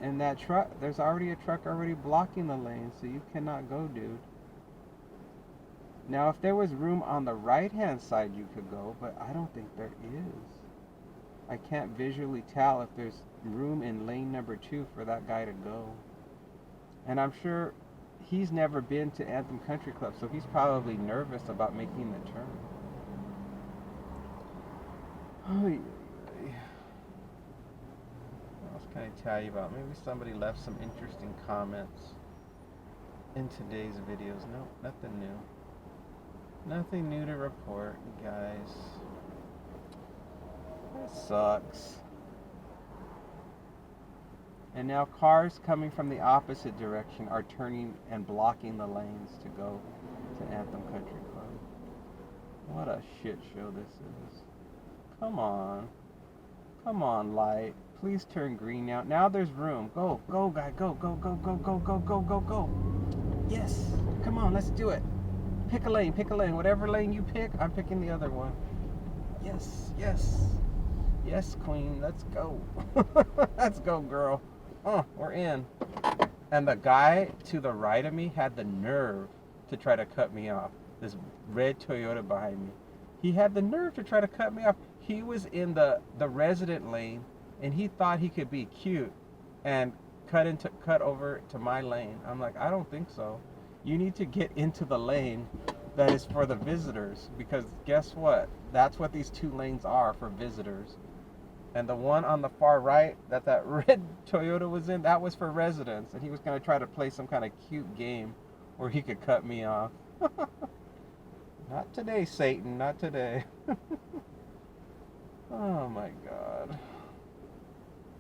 And that truck, there's already a truck already blocking the lane, so you cannot go, dude. Now, if there was room on the right-hand side, you could go, but I don't think there is. I can't visually tell if there's room in lane number 2 for that guy to go. And I'm sure he's never been to Anthem Country Club, so he's probably nervous about making the turn. What else can I tell you about? Maybe somebody left some interesting comments in today's videos. No, nothing new. Nothing new to report, guys. That sucks. And now cars coming from the opposite direction are turning and blocking the lanes to go to Anthem Country Club. What a shit show this is. Come on. Come on, light. Please turn green now. Now there's room. Go, go, guy. Go, go, go, go, go, go, go, go, go. Yes. Come on, let's do it. Pick a lane, pick a lane. Whatever lane you pick, I'm picking the other one. Yes, yes. Yes, queen. Let's go. Let's go, girl. Oh, we're in. And the guy to the right of me had the nerve to try to cut me off. This red Toyota behind me. He had the nerve to try to cut me off. He was in the resident lane, and he thought he could be cute and cut over to my lane. I'm like, I don't think so. You need to get into the lane that is for the visitors, because guess what? That's what these 2 lanes are, for visitors. And the one on the far right that red Toyota was in, that was for residents. And he was going to try to play some kind of cute game where he could cut me off. Not today, Satan. Not today. Oh, my God.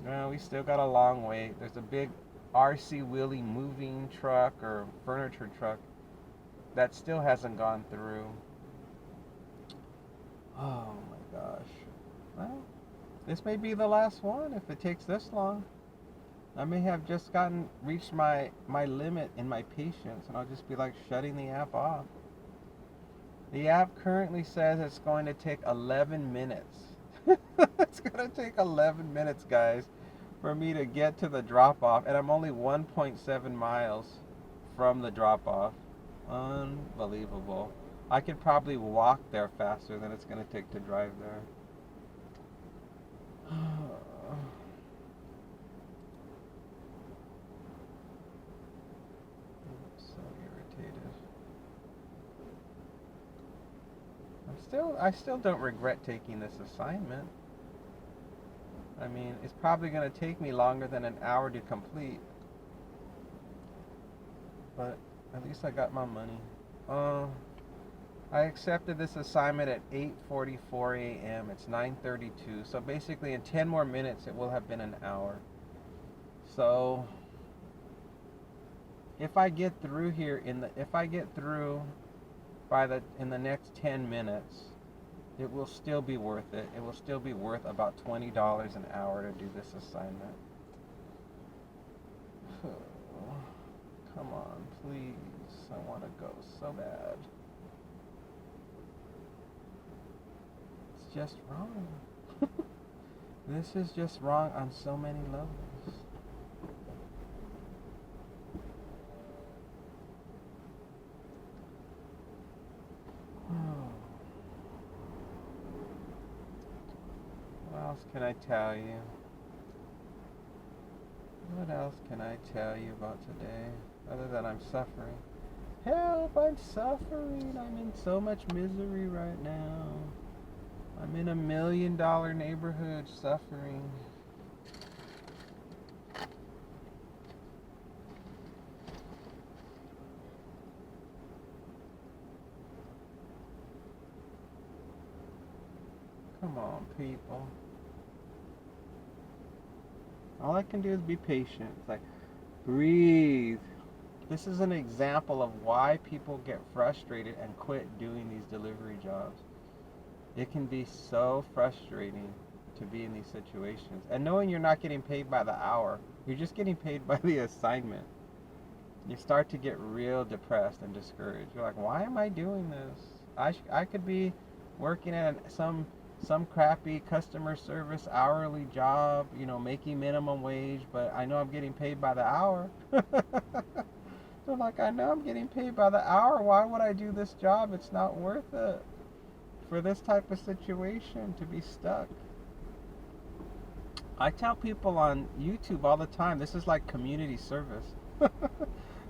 Well, we still got a long wait. There's a big RC wheelie moving truck or furniture truck that still hasn't gone through. Oh, my gosh. Well, this may be the last one if it takes this long. I may have just reached my limit in my patience, and I'll just be like shutting the app off. The app currently says it's going to take 11 minutes. It's going to take 11 minutes, guys, for me to get to the drop-off, and I'm only 1.7 miles from the drop-off. Unbelievable. I could probably walk there faster than it's going to take to drive there. So irritated. I still don't regret taking this assignment. I mean, it's probably going to take me longer than an hour to complete. But at least I got my money. I accepted this assignment at 8:44 a.m. It's 9:32. So basically in 10 more minutes it will have been an hour. So if I get through here in the next 10 minutes, it will still be worth it. It will still be worth about $20 an hour to do this assignment. Come on, please. I want to go so bad. It's just wrong. This is just wrong on so many levels. What else can I tell you? What else can I tell you about today? Other than I'm suffering. Help, I'm suffering. I'm in so much misery right now. I'm in $1 million neighborhood suffering. Come on, people. All I can do is be patient. It's like, breathe. This is an example of why people get frustrated and quit doing these delivery jobs. It can be so frustrating to be in these situations. And knowing you're not getting paid by the hour, you're just getting paid by the assignment. You start to get real depressed and discouraged. You're like, why am I doing this? I could be working at some crappy customer service hourly job, making minimum wage, but I know I'm getting paid by the hour. So like, I know I'm getting paid by the hour. Why would I do this job? It's not worth it for this type of situation to be stuck. I tell people on YouTube all the time, this is like community service.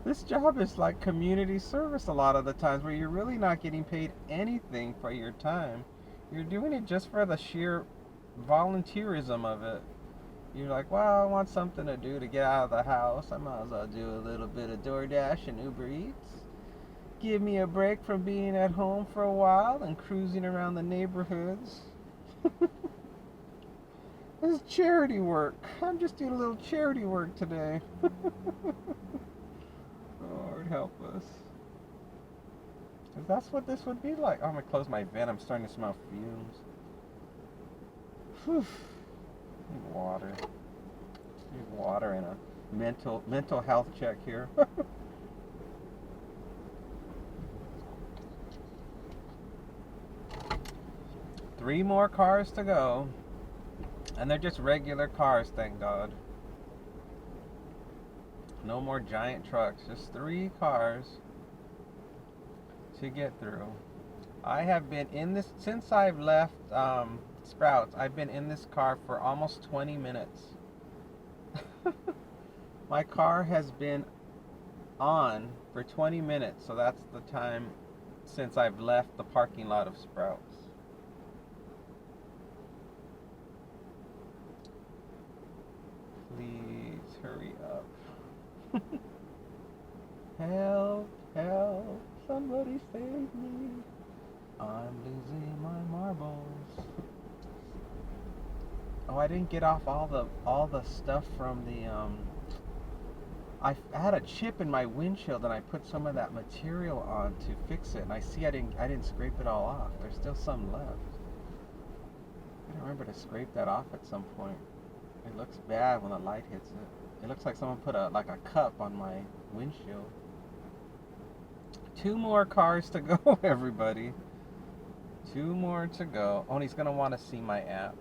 This job is like community service a lot of the times, where you're really not getting paid anything for your time. You're doing it just for the sheer volunteerism of it. You're like, well, I want something to do to get out of the house. I might as well do a little bit of DoorDash and Uber Eats. Give me a break from being at home for a while and cruising around the neighborhoods. This is charity work. I'm just doing a little charity work today. Lord help us. Because that's what this would be like. Oh, I'm going to close my vent. I'm starting to smell fumes. Whew. Need water. Need water and a mental health check here. 3 more cars to go. And they're just regular cars, thank God. No more giant trucks. Just 3 cars to get through. I have been in this since I've left Sprouts. I've been in this car for almost 20 minutes. My car has been on for 20 minutes, so that's the time since I've left the parking lot of Sprouts. Please hurry up. Help, help, somebody save me. I'm losing my marbles. Oh, I didn't get off all the stuff from the I had a chip in my windshield and I put some of that material on to fix it, and I see I didn't scrape it all off. There's still some left. I gotta remember to scrape that off at some point. It looks bad when the light hits it. It looks like someone put a cup on my windshield. 2 more cars to go, everybody. 2 more to go. Oh, and he's gonna want to see my app.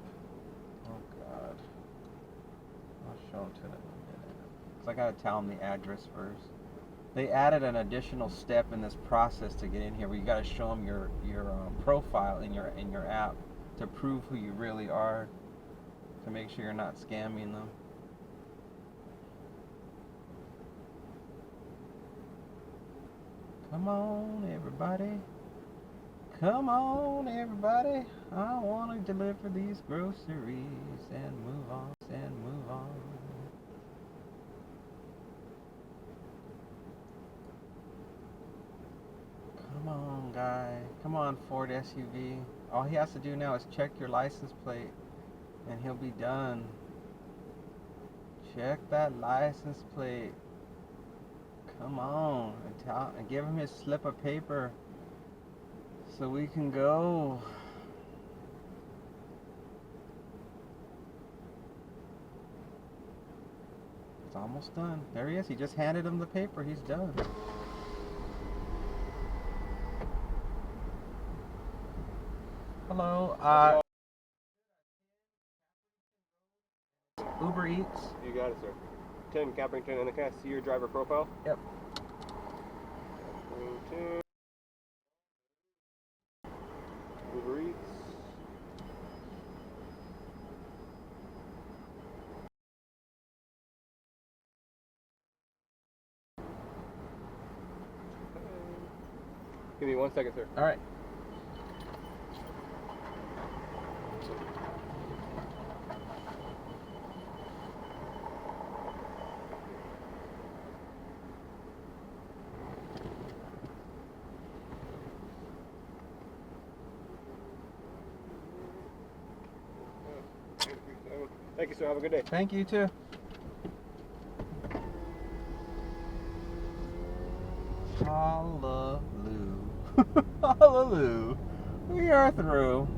Oh God. I'll show him to him in a minute. 'Cause I gotta tell him the address first. They added an additional step in this process to get in here, where you gotta show them your profile in your app to prove who you really are, to make sure you're not scamming them. Come on, everybody. Come on, everybody. I want to deliver these groceries and move on, and move on. Come on, guy. Come on, Ford SUV. All he has to do now is check your license plate and he'll be done. Check that license plate. Come on, and give him his slip of paper so we can go. It's almost done. There he is. He just handed him the paper. He's done. Hello. Uber Eats. You got it, sir. 10 Caprington, and can I see your driver profile? Yep. Caprington. Uber Eats. Give me 1 second, sir. All right. Thank you, sir. Have a good day. Thank you too. Hallelujah. Hallelujah. We are through.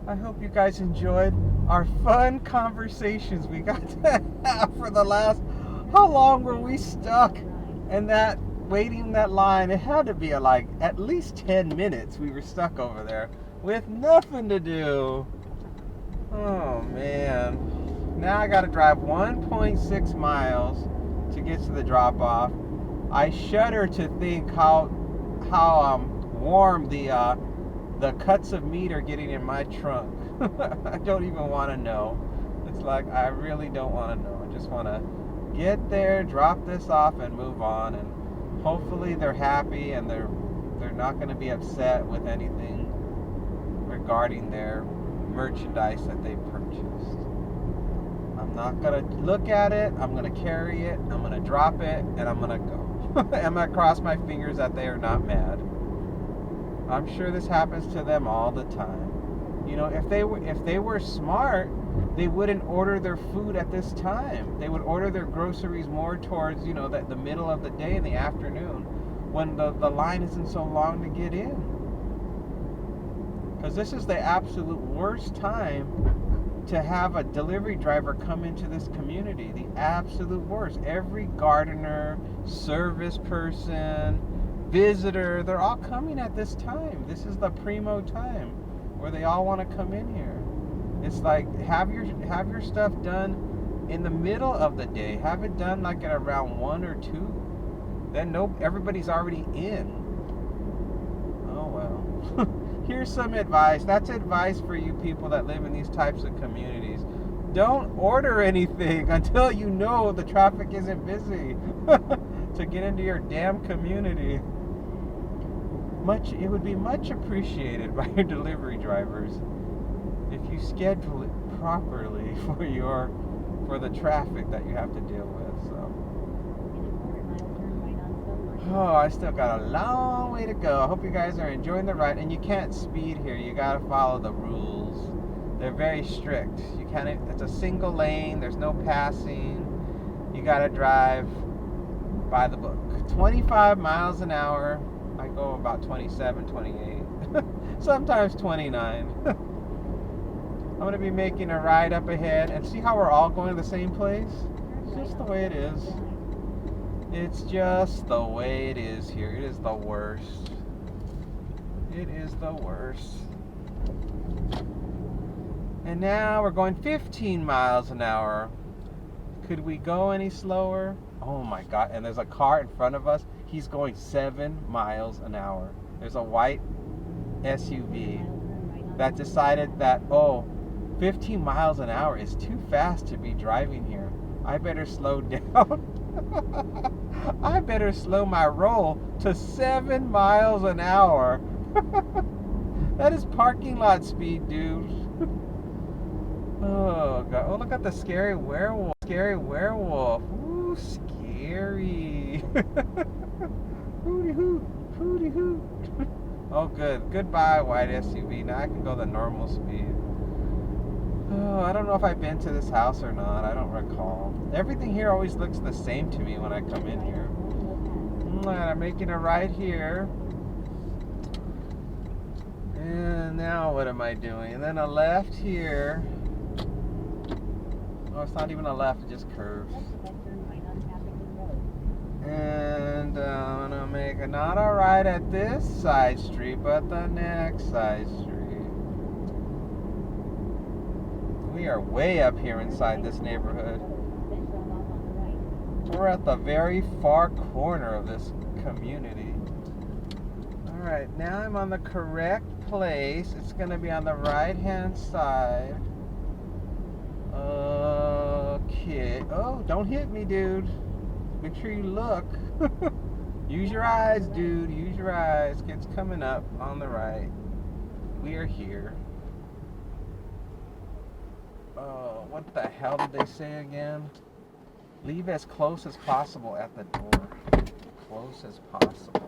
I hope you guys enjoyed our fun conversations we got to have for the last, how long were we stuck in that, waiting that line? It had to be like at least 10 minutes we were stuck over there with nothing to do. Oh man. Now I gotta drive 1.6 miles to get to the drop off. I shudder to think how warm the cuts of meat are getting in my trunk. I don't even want to know. It's like I really don't want to know. I just want to get there, drop this off, and move on. And hopefully they're happy and they're not going to be upset with anything regarding their merchandise that they purchased. I'm not going to look at it. I'm going to carry it. I'm going to drop it, and I'm going to go. I'm going to cross my fingers that they are not mad. I'm sure this happens to them all the time. You know, if they were smart, they wouldn't order their food at this time. They would order their groceries more towards, you know, the middle of the day in the afternoon when the line isn't so long to get in. Because this is the absolute worst time to have a delivery driver come into this community. The absolute worst. Every gardener, service person, visitor, they're all coming at this time. This is the primo time where they all want to come in here. It's like have your stuff done in the middle of the day. Have it done like at around 1 or 2. Then everybody's already in. Oh well. Here's some advice. That's advice for you people that live in these types of communities. Don't order anything until you know the traffic isn't busy to get into your damn community. It would be much appreciated by your delivery drivers if you schedule it properly for the traffic that you have to deal with. So. Oh, I still got a long way to go. I hope you guys are enjoying the ride. And you can't speed here. You got to follow the rules. They're very strict. You can't. It's a single lane. There's no passing. You got to drive by the book. 25 miles an hour. I go about 27, 28. Sometimes 29. I'm going to be making a ride up ahead. And see how we're all going to the same place? It's just the way it is. It's just the way it is here. It is the worst. It is the worst. And now we're going 15 miles an hour. Could we go any slower? Oh my God. And there's a car in front of us. He's going 7 miles an hour. There's a white SUV that decided that, 15 miles an hour is too fast to be driving here. I better slow down. I better slow my roll to 7 miles an hour. That is parking lot speed, dude. Oh God! Oh, look at the scary werewolf. Scary werewolf. Ooh, scary. Hooty hoo, hooty hoo. Oh, good. Goodbye, white SUV. Now I can go the normal speed. Oh, I don't know if I've been to this house or not. I don't recall. Everything here always looks the same to me when I come in here. And I'm making a right here. And now what am I doing? And then a left here. Oh, it's not even a left, it just curves. And I'm gonna make not a right at this side street, but the next side street. We are way up here inside this neighborhood. We're at the very far corner of this community. Alright, now I'm on the correct place. It's gonna be on the right hand side. Okay. Oh, don't hit me, dude. Make sure you look. Use your eyes, dude. Use your eyes. Kids coming up on the right. We are here. Oh, what the hell did they say again? Leave as close as possible at the door. Close as possible.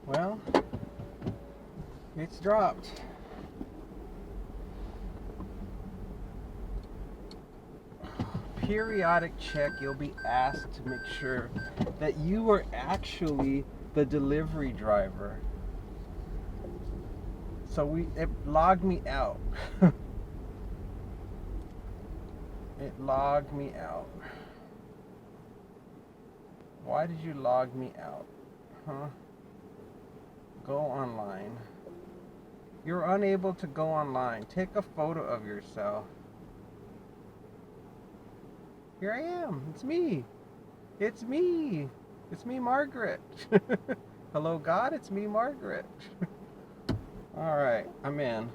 Well, it's dropped. Periodic check, you'll be asked to make sure that you were actually the delivery driver. So it logged me out. It logged me out. Why did you log me out? Huh? Go online. You're unable to go online. Take a photo of yourself. Here I am. It's me. It's me. It's me, Margaret. Hello, God. It's me, Margaret. All right. I'm in.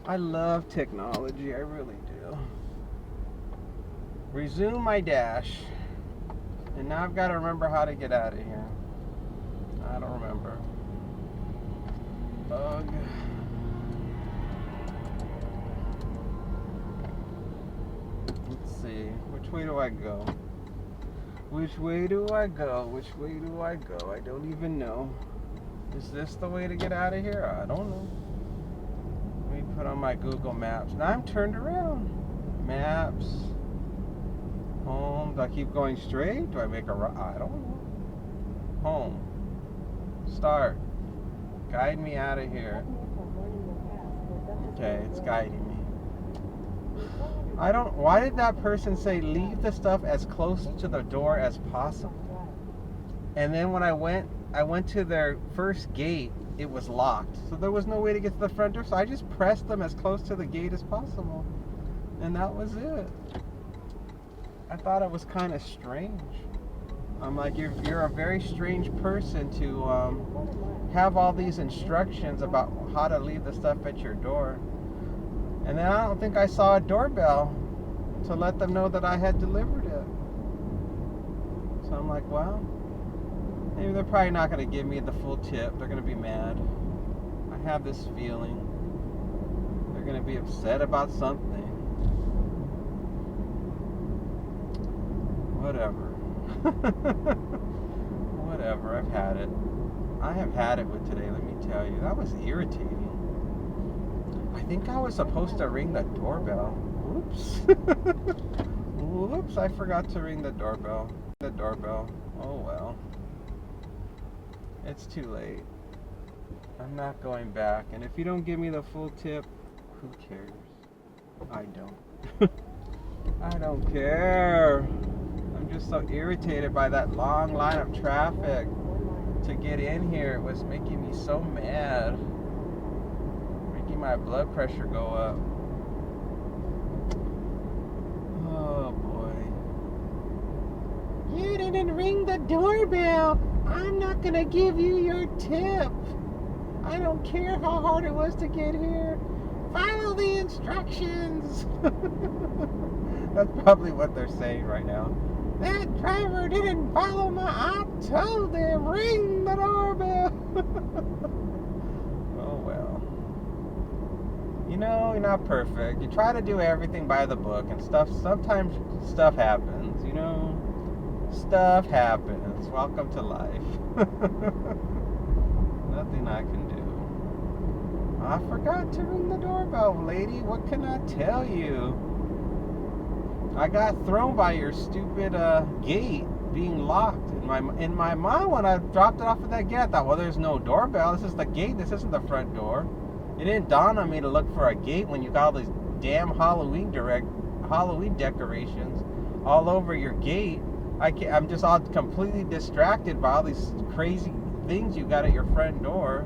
I love technology. I really do. Resume my dash. And now I've got to remember how to get out of here. I don't remember. Bug. Let's see. Which way do I go? Which way do I go? Which way do I go? I don't even know. Is this the way to get out of here? I don't know. Let me put on my Google Maps. Now I'm turned around. Maps. Home. Do I keep going straight? Do I make a right? I don't know. Home. Start. Guide me out of here. Okay, it's guiding me. Why did that person say leave the stuff as close to the door as possible? And then when I went to their first gate, it was locked. So there was no way to get to the front door. So I just pressed them as close to the gate as possible. And that was it. I thought it was kind of strange. I'm like, you're a very strange person to have all these instructions about how to leave the stuff at your door. And then I don't think I saw a doorbell to let them know that I had delivered it. So I'm like, well, maybe they're probably not going to give me the full tip. They're going to be mad. I have this feeling. They're going to be upset about something. Whatever. Whatever, I've had it. I have had it with today, let me tell you. That was irritating. I think I was supposed to ring the doorbell. Whoops. Whoops, I forgot to ring the doorbell. The doorbell. Oh well. It's too late. I'm not going back. And if you don't give me the full tip, who cares? I don't. I don't care. I'm just so irritated by that long line of traffic to get in here. It was making me so mad. Making my blood pressure go up. Oh boy. You didn't ring the doorbell. I'm not gonna give you your tip. I don't care how hard it was to get here. Follow the instructions. That's probably what they're saying right now. That driver didn't follow I told them, ring the doorbell. Oh well. You know, you're not perfect. You try to do everything by the book and sometimes stuff happens, you know. Stuff happens. Welcome to life. Nothing I can do. I forgot to ring the doorbell, lady. What can I tell you? I got thrown by your stupid gate being locked. In my mind, when I dropped it off at that gate, I thought, well, there's no doorbell. This is the gate. This isn't the front door. It didn't dawn on me to look for a gate when you got all these damn Halloween decorations all over your gate. I'm just all completely distracted by all these crazy things you got at your front door.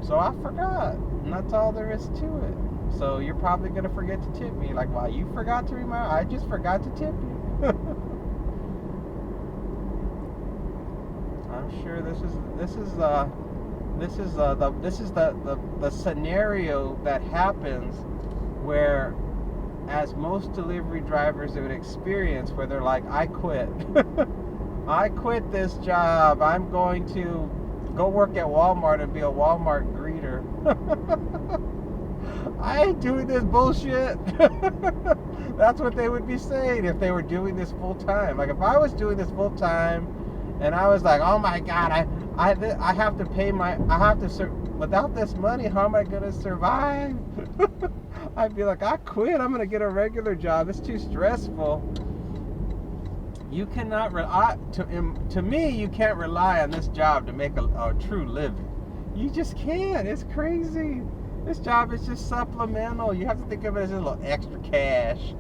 So I forgot, and that's all there is to it. So you're probably gonna forget to tip me. Like, wow, you forgot to remind? I just forgot to tip you. I'm sure this is the scenario that happens where, as most delivery drivers would experience, where they're like, I quit. I quit this job. I'm going to go work at Walmart and be a Walmart greeter. I ain't doing this bullshit. That's what they would be saying if they were doing this full time. Like if I was doing this full time and I was like, oh my God, I have to pay without this money, how am I going to survive? I'd be like, I quit. I'm going to get a regular job. It's too stressful. You cannot to me, you can't rely on this job to make a true living. You just can't. It's crazy. This job is just supplemental. You have to think of it as a little extra cash.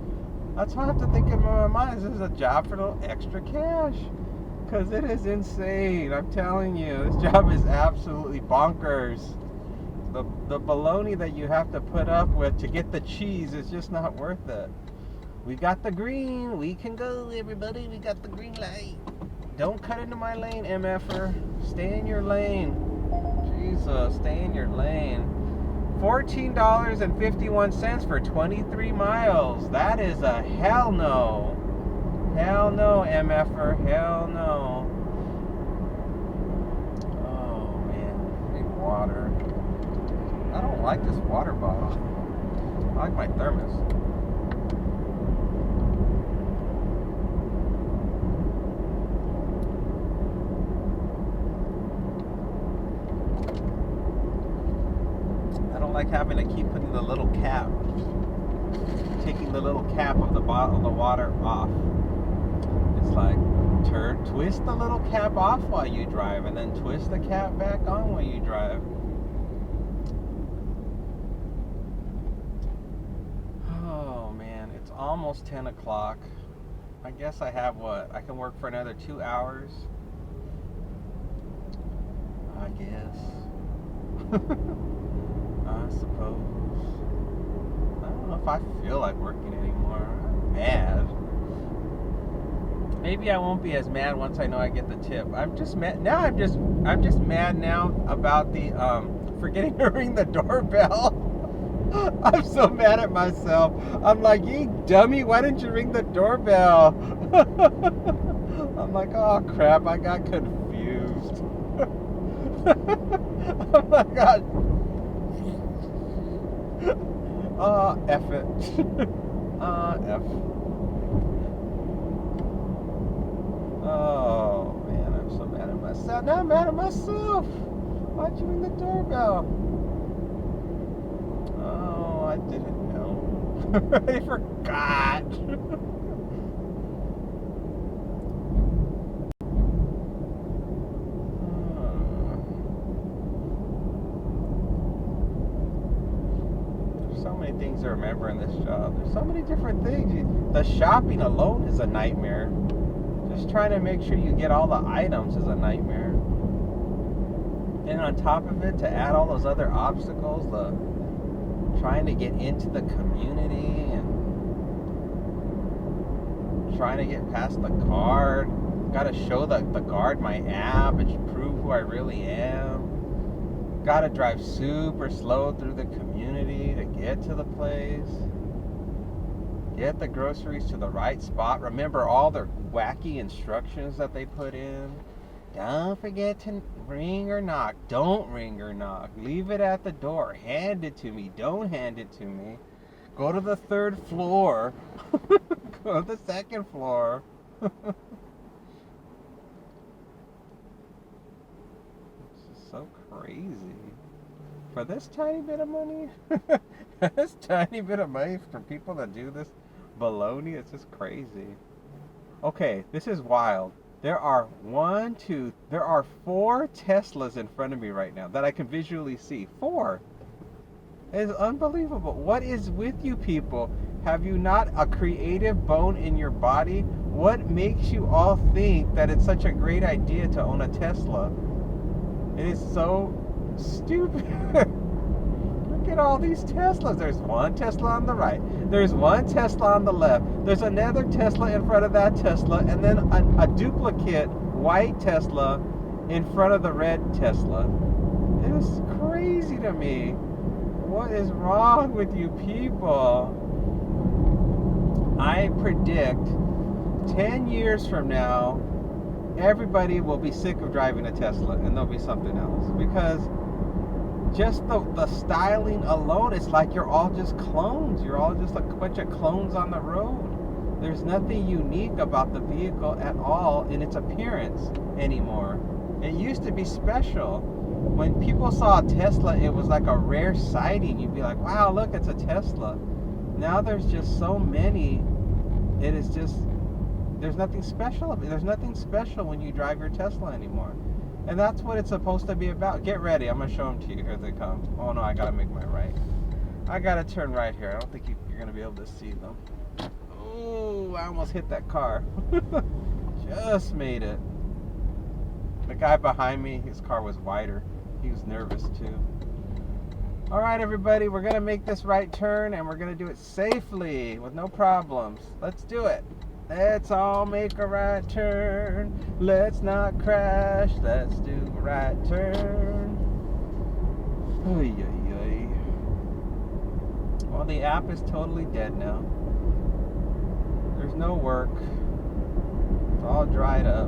That's how I have to think in my mind. This is a job for a little extra cash. Because it is insane. I'm telling you. This job is absolutely bonkers. The baloney that you have to put up with to get the cheese is just not worth it. We got the green. We can go, everybody. We got the green light. Don't cut into my lane, MFer. Stay in your lane. Jesus, stay in your lane. $14.51 for 23 miles. That is a hell no. Hell no, MFer. Hell no. Oh, man. I need water. I don't like this water bottle. I like my thermos. Like having to keep putting the little cap, taking the little cap of the bottle of the water off. It's like twist the little cap off while you drive and then twist the cap back on while you drive. Oh man, it's almost 10 o'clock. I guess I have I can work for another 2 hours. I guess. I suppose. I don't know if I feel like working anymore. I'm mad. Maybe I won't be as mad once I know I get the tip. I'm just mad now. I'm just mad now about the forgetting to ring the doorbell. I'm so mad at myself. I'm like, you dummy, why didn't you ring the doorbell? I'm like, oh crap, I got confused. Oh my God. F it. F. Oh, man, I'm so mad at myself. Now I'm mad at myself. Why'd you ring the doorbell? Oh, I didn't know. I forgot. So many many things to remember in this job. There's so many different things. The shopping alone is a nightmare. Just trying to make sure you get all the items is a nightmare. And on top of it, to add all those other obstacles, the trying to get into the community and trying to get past the guard. Got to show the guard my app and prove who I really am. Got to drive super slow through the community to get to the place. Get the groceries to the right spot. Remember all their wacky instructions that they put in. Don't forget to ring or knock. Don't ring or knock. Leave it at the door. Hand it to me. Don't hand it to me. Go to the 3rd floor. Go to the 2nd floor. It's just so crazy. For this tiny bit of money? This tiny bit of money for people that do this baloney? It's just crazy. Okay, this is wild. There are 4 Teslas in front of me right now that I can visually see. 4. It is unbelievable. What is with you people? Have you not a creative bone in your body? What makes you all think that it's such a great idea to own a Tesla? It is so stupid. Look at all these Teslas. There's one Tesla on the right. There's one Tesla on the left. There's another Tesla in front of that Tesla, and then a duplicate white Tesla in front of the red Tesla. It is crazy to me. What is wrong with you people? I predict 10 years from now, everybody will be sick of driving a Tesla and there'll be something else. Because just the styling alone, it's like you're all just clones. You're all just like a bunch of clones on the road. There's nothing unique about the vehicle at all in its appearance anymore. It used to be special. When people saw a Tesla, it was like a rare sighting. You'd be like, wow, look, it's a Tesla. Now there's just so many. It is just, there's nothing special. There's nothing special when you drive your Tesla anymore. And that's what it's supposed to be about. Get ready. I'm going to show them to you. Here they come. Oh, no, I got to make my right. I got to turn right here. I don't think you're going to be able to see them. Oh, I almost hit that car. Just made it. The guy behind me, his car was wider. He was nervous, too. All right, everybody. We're going to make this right turn, and we're going to do it safely with no problems. Let's do it. Let's all make a right turn. Let's not crash. Let's do a right turn. Oy, oy, oy. Well, the app is totally dead now. There's no work. It's all dried up.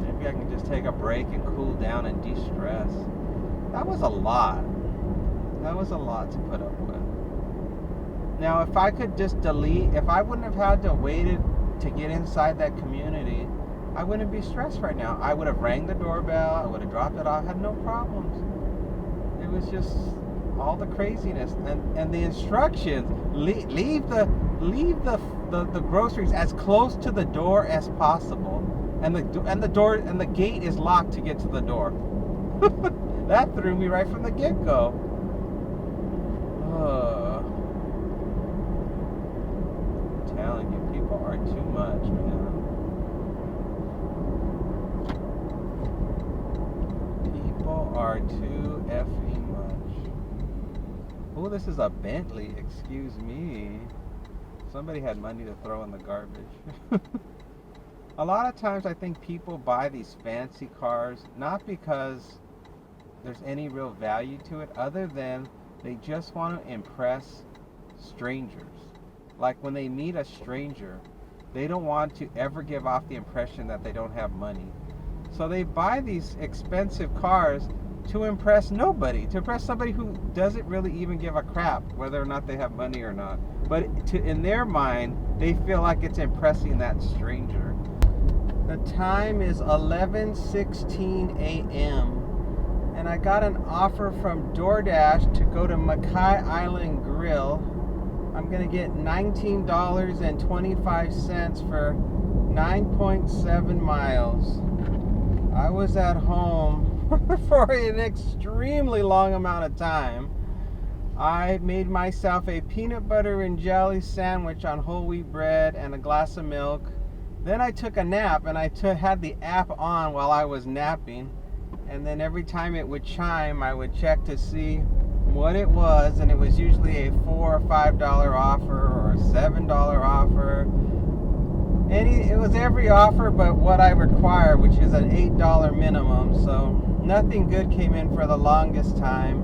Maybe I can just take a break and cool down and de-stress. That was a lot. That was a lot to put up with. Now, if I could just delete, if I wouldn't have had to wait to get inside that community, I wouldn't be stressed right now. I would have rang the doorbell, I would have dropped it off, had no problems. It was just all the craziness and the instructions. Leave the groceries as close to the door as possible, and the gate is locked to get to the door. That threw me right from the get-go. Telling you, people are too much, man. People are too effing much. Oh, this is a Bentley, excuse me. Somebody had money to throw in the garbage. A lot of times I think people buy these fancy cars not because there's any real value to it, other than they just want to impress strangers. Like when they meet a stranger, they don't want to ever give off the impression that they don't have money. So they buy these expensive cars to impress nobody, to impress somebody who doesn't really even give a crap whether or not they have money or not. But in their mind, they feel like it's impressing that stranger. The time is 11:16 a.m. and I got an offer from DoorDash to go to Mackay Island Grill. I'm going to get $19.25 for 9.7 miles. I was at home for an extremely long amount of time. I made myself a peanut butter and jelly sandwich on whole wheat bread and a glass of milk. Then I took a nap, and I had the app on while I was napping. And then every time it would chime, I would check to see what it was, and it was usually a $4 or $5 offer or a $7 offer. It was every offer but what I require, which is an $8 minimum. So nothing good came in for the longest time.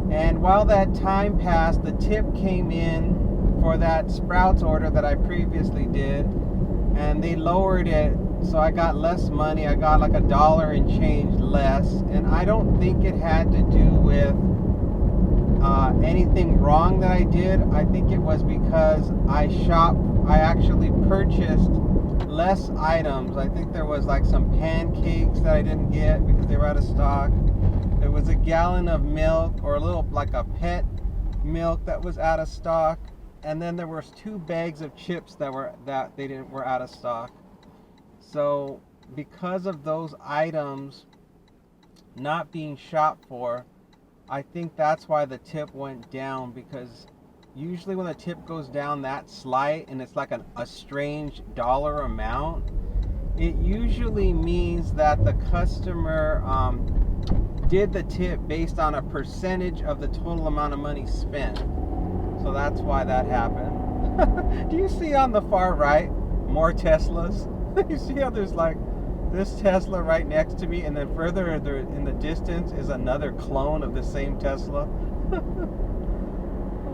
And while that time passed, the tip came in for that Sprouts order that I previously did, and they lowered it, so I got less money. I got like $1 and change less, and I don't think it had to do with anything wrong that I did. I think it was because I actually purchased less items. I think there was like some pancakes that I didn't get because they were out of stock. There was a gallon of milk, or a little like a pet milk, that was out of stock, and then there was 2 bags of chips that were out of stock. So because of those items not being shopped for, I think that's why the tip went down, because usually when the tip goes down that slight and it's like a strange dollar amount, it usually means that the customer did the tip based on a percentage of the total amount of money spent. So that's why that happened. Do you see on the far right more Teslas? You see how there's like this Tesla right next to me, and then further in the distance is another clone of the same Tesla?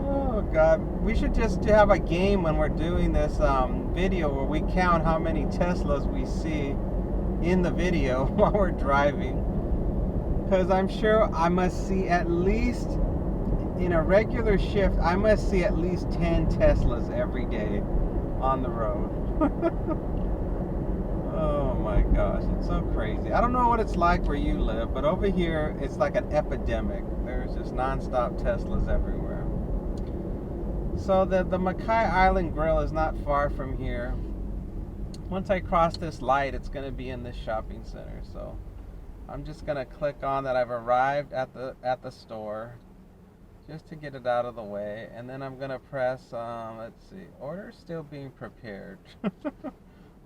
Oh God, we should just have a game when we're doing this video where we count how many Teslas we see in the video while we're driving. Because I'm sure I must see at least, in a regular shift, I must see at least 10 Teslas every day on the road. Oh my gosh, it's so crazy. I don't know what it's like where you live, but over here it's like an epidemic. There's just non-stop Teslas everywhere. So the Mackay Island Grill is not far from here. Once I cross this light, it's going to be in this shopping center. So I'm just going to click on that I've arrived at the store, just to get it out of the way, and then I'm going to press, let's see, order still being prepared.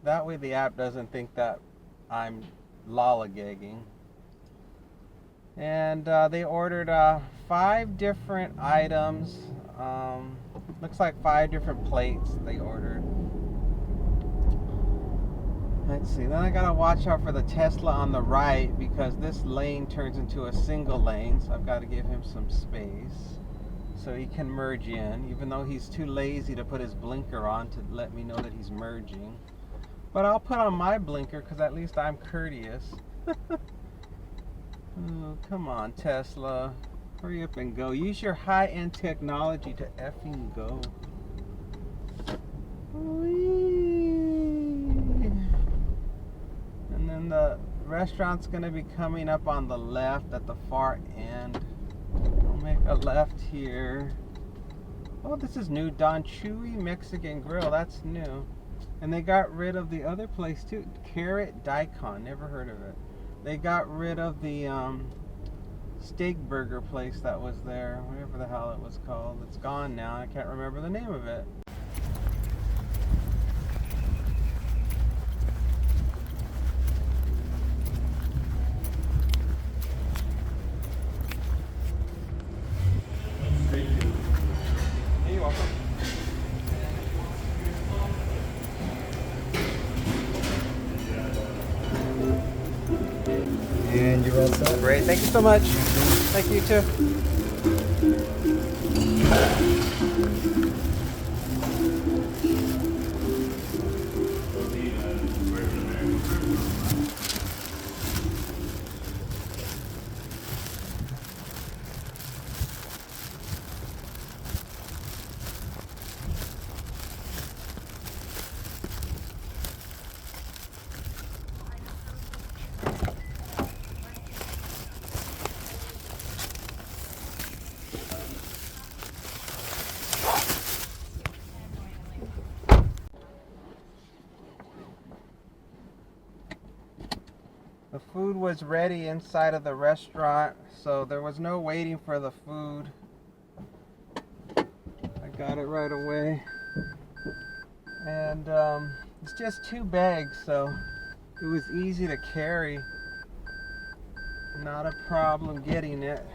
That way the app doesn't think that I'm lollygagging. And they ordered 5 different items. Looks like 5 different plates they ordered. Let's see, then I gotta watch out for the Tesla on the right, because this lane turns into a single lane, so I've got to give him some space so he can merge in, even though he's too lazy to put his blinker on to let me know that he's merging. But I'll put on my blinker because at least I'm courteous. Oh, come on, Tesla. Hurry up and go. Use your high-end technology to effing go. Whee! And then the restaurant's going to be coming up on the left at the far end. I'll make a left here. Oh, this is new. Don Chewy Mexican Grill. That's new. And they got rid of the other place too. Carrot Daikon. Never heard of it. They got rid of the steak burger place that was there. Whatever the hell it was called. It's gone now. I can't remember the name of it. You're welcome. And you're all set. Great. Thank you so much. Thank you too. The food was ready inside of the restaurant, so there was no waiting for the food. Got it right away. And it's just 2 bags, so it was easy to carry. Not a problem getting it.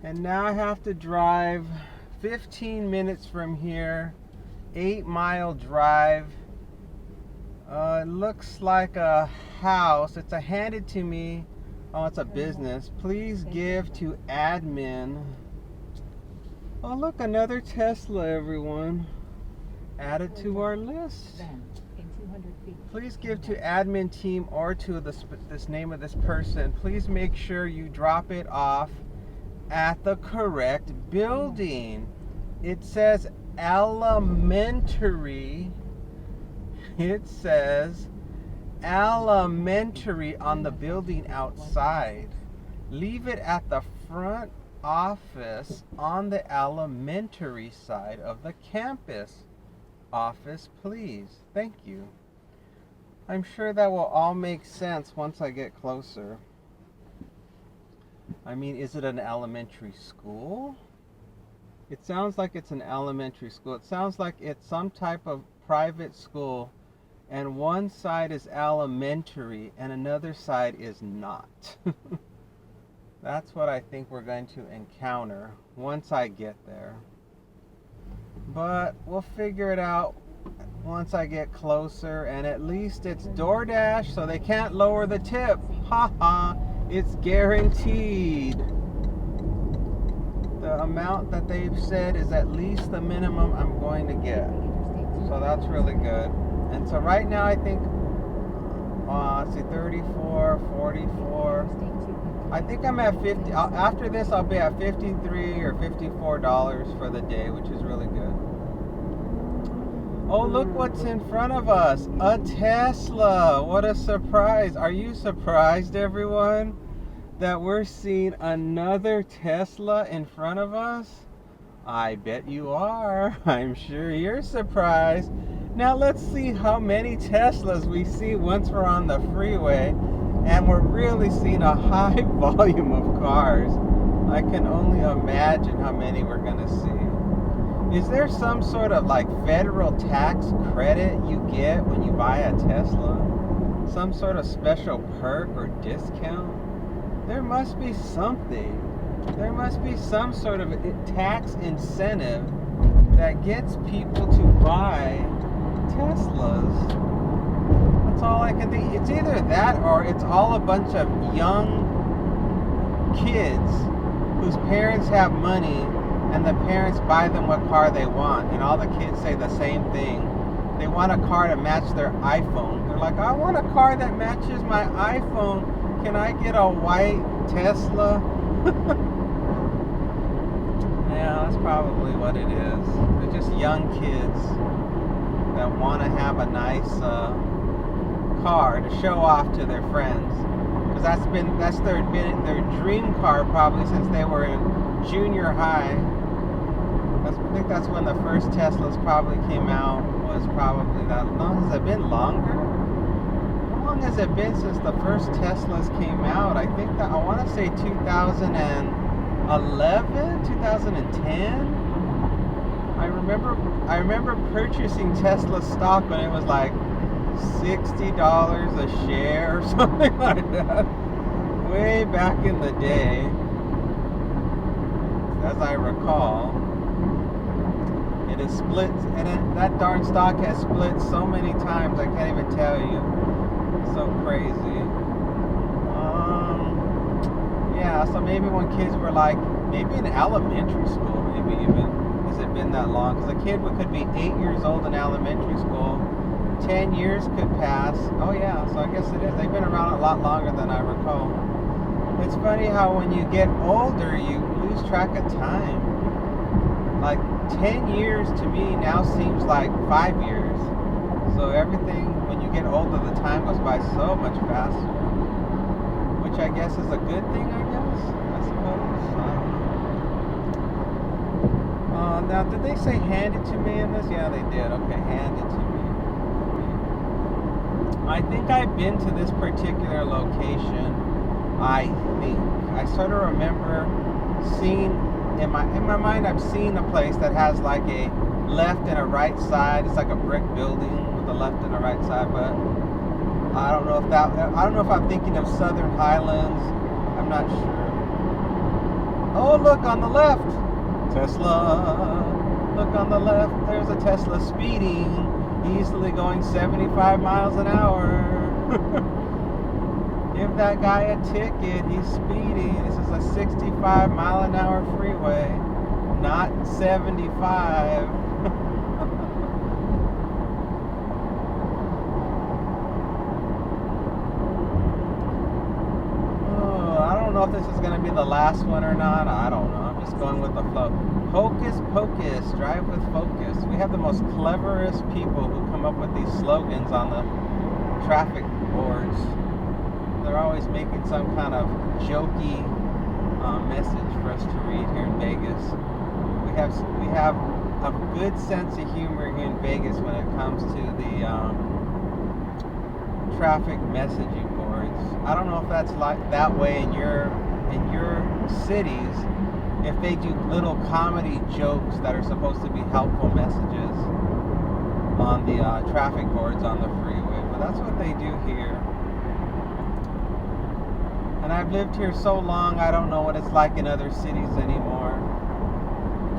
And now I have to drive 15 minutes from here, 8-mile drive. It looks like a house. It's a handed to me. Oh, it's a business. Please give to admin. Oh, look, another Tesla, everyone. Add it to our list. Then, in 200 feet. Please give to admin team or to this name of this person. Please make sure you drop it off at the correct building. It says elementary. It says elementary on the building outside. Leave it at the front office on the elementary side of the campus office, please. Thank you. I'm sure that will all make sense once I get closer. I mean, is it an elementary school? It sounds like it's an elementary school. It sounds like it's some type of private school, and one side is elementary and another side is not. That's what I think we're going to encounter once I get there. But we'll figure it out once I get closer, and at least it's DoorDash, so they can't lower the tip. Ha ha, it's guaranteed. The amount that they've said is at least the minimum I'm going to get. So that's really good. And so right now I think, let's see, 34, 44. I think I'm at 50. After this, I'll be at $53 or $54 for the day, which is really good. Oh, look what's in front of us. A Tesla. What a surprise. Are you surprised, everyone, that we're seeing another Tesla in front of us? I bet you are. I'm sure you're surprised. Now let's see how many Teslas we see once we're on the freeway. And we're really seeing a high volume of cars. I can only imagine how many we're going to see. Is there some sort of like federal tax credit you get when you buy a Tesla? Some sort of special perk or discount? There must be something. There must be some sort of tax incentive that gets people to buy Teslas. That's all I can think. It's either that or it's all a bunch of young kids whose parents have money and the parents buy them what car they want, and all the kids say the same thing. They want a car to match their iPhone. They're like, I want a car that matches my iPhone. Can I get a white Tesla? Yeah, that's probably what it is. They're just young kids that want to have a nice car to show off to their friends, because that's been their dream car probably since they were in junior high. I think that's when the first Teslas probably came out. Was probably that long. Has it been longer? How long has it been since the first Teslas came out? I think that I want to say 2011, 2010. I remember purchasing Tesla stock when it was like $60 a share or something like that, way back in the day, as I recall. It has split, and that darn stock has split so many times I can't even tell you. It's so crazy. Yeah, so maybe when kids were like, maybe in elementary school, maybe even, has it been that long? Because a kid could be 8 years old in elementary school. 10 years could pass. Oh yeah, so I guess it is. They've been around a lot longer than I recall. It's funny how when you get older, you lose track of time. Like 10 years to me now seems like 5 years. So everything, when you get older, the time goes by so much faster. Which I guess is a good thing, I suppose. Now, did they say hand it to me in this? Yeah, they did. Okay, hand it to me. I think I've been to this particular location. I think. I sort of remember seeing in my mind, I've seen a place that has like a left and a right side. It's like a brick building with a left and a right side, but I don't know if I'm thinking of Southern Highlands. I'm not sure. Oh, look on the left, Tesla. Look on the left. There's a Tesla speeding, easily going 75 miles an hour. Give that guy a ticket. He's speeding. This is a 65 mile an hour freeway, not 75. I don't know if this is going to be the last one or not. I don't know. I'm just going with the flow. Hocus pocus, drive with focus. We have the most cleverest people who come up with these slogans on the traffic boards. They're always making some kind of jokey message for us to read here in Vegas. We have a good sense of humor here in Vegas when it comes to the traffic messaging boards. I don't know if that's like that way in your cities. If they do little comedy jokes that are supposed to be helpful messages on the traffic boards on the freeway, but that's what they do here. And I've lived here so long, I don't know what it's like in other cities anymore.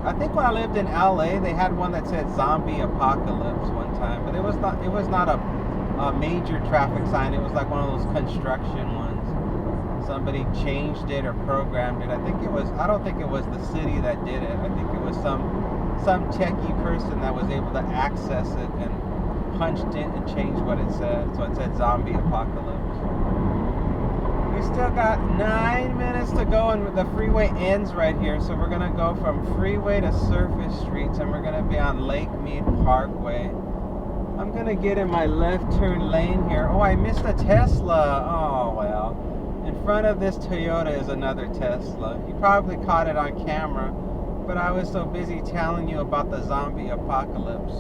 I think when I lived in LA, they had one that said zombie apocalypse one time, but it was not a major traffic sign. It was like one of those construction ones. Somebody changed it or programmed it. I don't think it was the city that did it. I think it was some techie person that was able to access it and punched in and changed what it said. So it said zombie apocalypse. We still got 9 minutes to go, and the freeway ends right here. So we're gonna go from freeway to surface streets, and we're gonna be on Lake Mead Parkway. I'm gonna get in my left turn lane here. Oh, I missed a Tesla. Oh well. In front of this Toyota is another Tesla. You probably caught it on camera, but I was so busy telling you about the zombie apocalypse,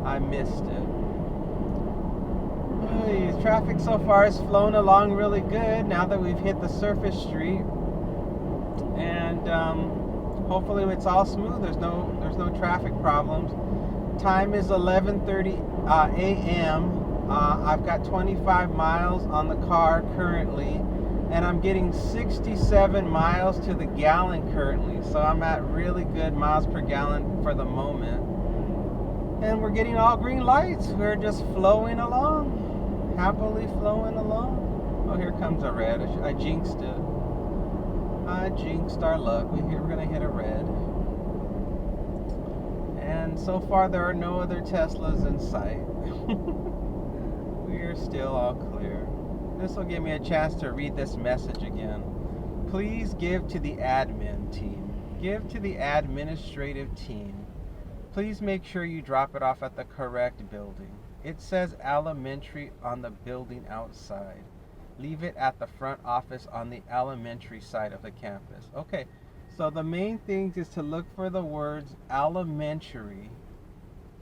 I missed it. Traffic so far has flown along really good now that we've hit the surface street, and hopefully it's all smooth. There's no traffic problems. Time is 11:30 a.m. I've got 25 miles on the car currently, and I'm getting 67 miles to the gallon currently, so I'm at really good miles per gallon for the moment. And we're getting all green lights. We're just flowing along, happily flowing along. Oh, here comes a red. I jinxed it. I jinxed our luck. We're gonna hit a red. And so far there are no other Teslas in sight. We're still all clear. This will give me a chance to read this message again. Please give to the admin team. Give to the administrative team. Please make sure you drop it off at the correct building. It says elementary on the building outside. Leave it at the front office on the elementary side of the campus. Okay, so the main thing is to look for the words elementary.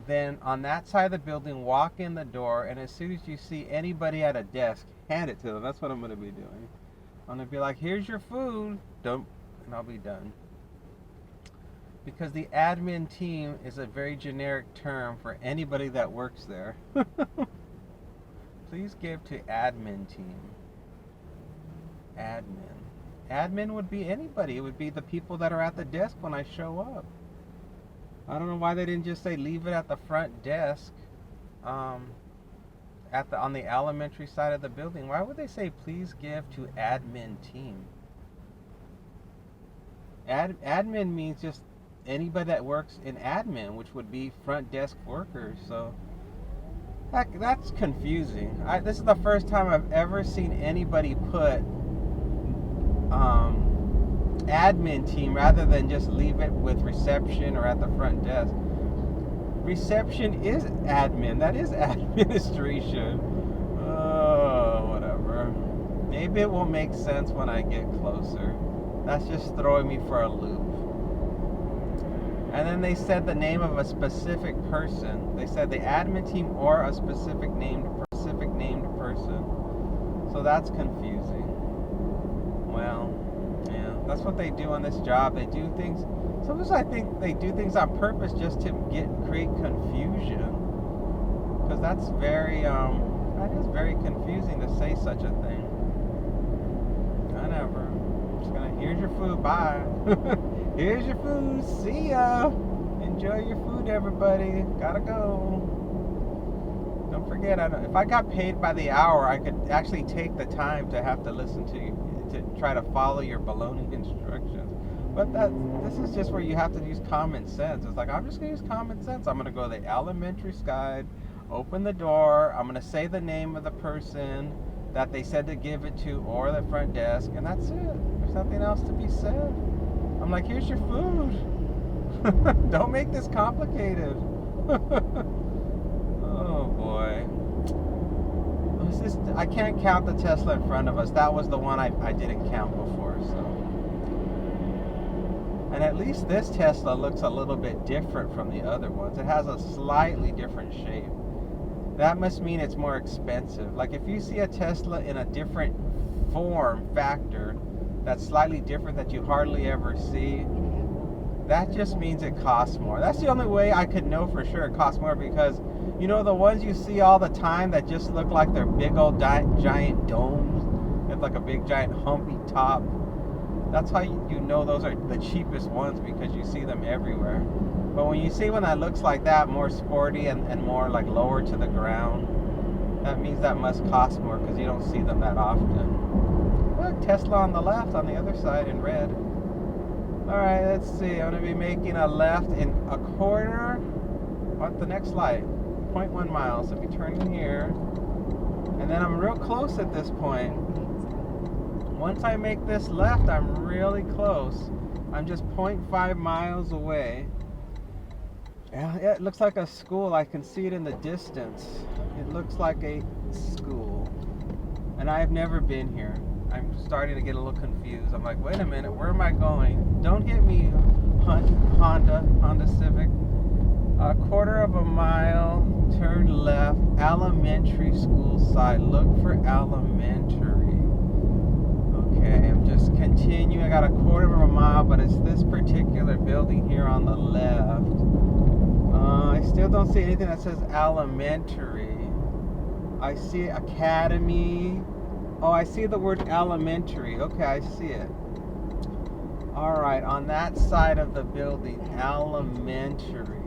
Then on that side of the building, walk in the door, and as soon as you see anybody at a desk, hand it to them. That's what I'm going to be doing. I'm going to be like, here's your food. And I'll be done. Because the admin team is a very generic term for anybody that works there. Please give to admin team. Admin. Admin would be anybody. It would be the people that are at the desk when I show up. I don't know why they didn't just say leave it at the front desk, on the elementary side of the building. Why would they say please give to admin team? Admin means just anybody that works in admin, which would be front desk workers. So that's confusing. This is the first time I've ever seen anybody put admin team rather than just leave it with reception or at the front desk. Reception is admin. That is administration. Oh, whatever. Maybe it will make sense when I get closer. That's just throwing me for a loop. And then they said the name of a specific person. They said the admin team or a specific named person. So that's confusing. Well, yeah, That's what they do on this job. They do things. Sometimes I think they do things on purpose just to create confusion. Because that's very that is very confusing to say such a thing. Whatever. I'm just gonna. Here's your food. Bye. Here's your food. See ya. Enjoy your food, everybody. Gotta go. Don't forget, if I got paid by the hour, I could actually take the time to have to listen to you, to try to follow your baloney instructions. But this is just where you have to use common sense. It's like, I'm just going to use common sense. I'm going to go to the elementary side, open the door, I'm going to say the name of the person that they said to give it to or the front desk, and that's it. There's nothing else to be said. I'm like, here's your food. Don't make this complicated. Oh boy. I can't count the Tesla in front of us. That was the one I didn't count before, so. And at least this Tesla looks a little bit different from the other ones. It has a slightly different shape. That must mean it's more expensive. Like if you see a Tesla in a different form factor that's slightly different that you hardly ever see, that just means it costs more. That's the only way I could know for sure it costs more, because you know the ones you see all the time that just look like they're big old giant domes, they have like a big giant humpy top. That's how you know those are the cheapest ones, because you see them everywhere. But when you see one that looks like that, more sporty and more like lower to the ground, that means that must cost more, because you don't see them that often. Look, Tesla on the left, on the other side in red. Alright, let's see. I'm going to be making a left in a quarter. What's the next light? 0.1 miles. So I'll be turning here. And then I'm real close at this point. Once I make this left, I'm really close. I'm just 0.5 miles away. Yeah, it looks like a school. I can see it in the distance. It looks like a school. And I've never been here. I'm starting to get a little confused. I'm like, wait a minute, where am I going? Don't hit me, Honda Civic. A quarter of a mile, turn left, elementary school side. Look for elementary. Okay, I'm just continuing. I got a quarter of a mile, but it's this particular building here on the left. I still don't see anything that says elementary. I see academy. Oh, I see the word elementary. Okay, I see it. Alright, on that side of the building, elementary.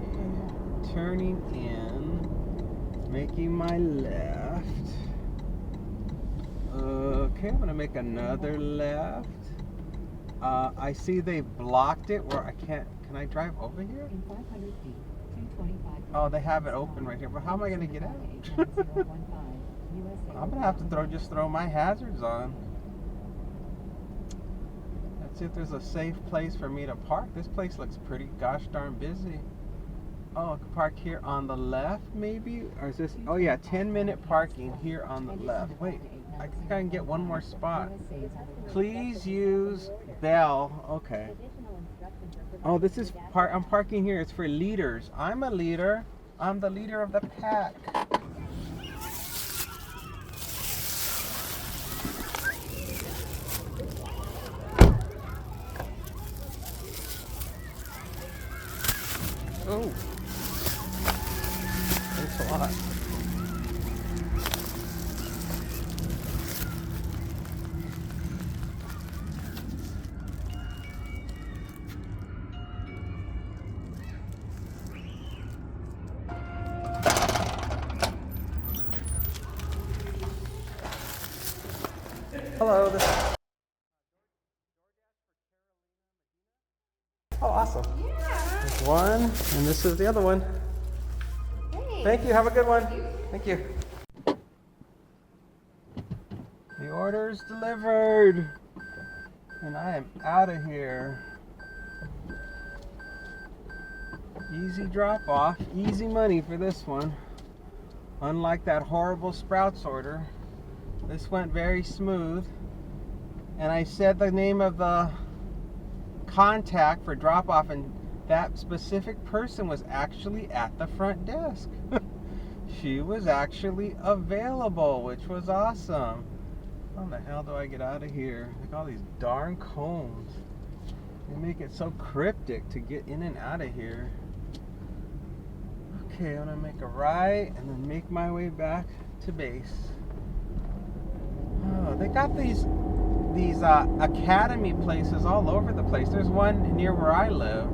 Turning in, making my left. Okay, I'm going to make another left. I see they blocked it where I can't. Can I drive over here? In 500 feet, 225. Oh, they have it open right here. But how am I going to get out? I'm going to have to just throw my hazards on. Let's see if there's a safe place for me to park. This place looks pretty gosh darn busy. Oh, I can park here on the left maybe? Or is this, oh yeah, 10-minute parking here on the left. Wait, I think I can get one more spot. Please use bell. Okay. Oh, this is I'm parking here. It's for leaders. I'm a leader. I'm the leader of the pack. Oh. Thanks a lot. Hello. Oh, awesome. There's one, and this is the other one. Hey. Thank you. Have a good one. Thank you. The order's delivered, and I am out of here. Easy drop off, easy money for this one. Unlike that horrible Sprouts order, this went very smooth. And I said the name of the contact for drop off, and that specific person was actually at the front desk. She was actually available, which was awesome. How the hell do I get out of here? Look at all these darn cones. They make it so cryptic to get in and out of here. Okay, I'm gonna make a right and then make my way back to base. Oh, they got these academy places all over the place. There's one near where I live.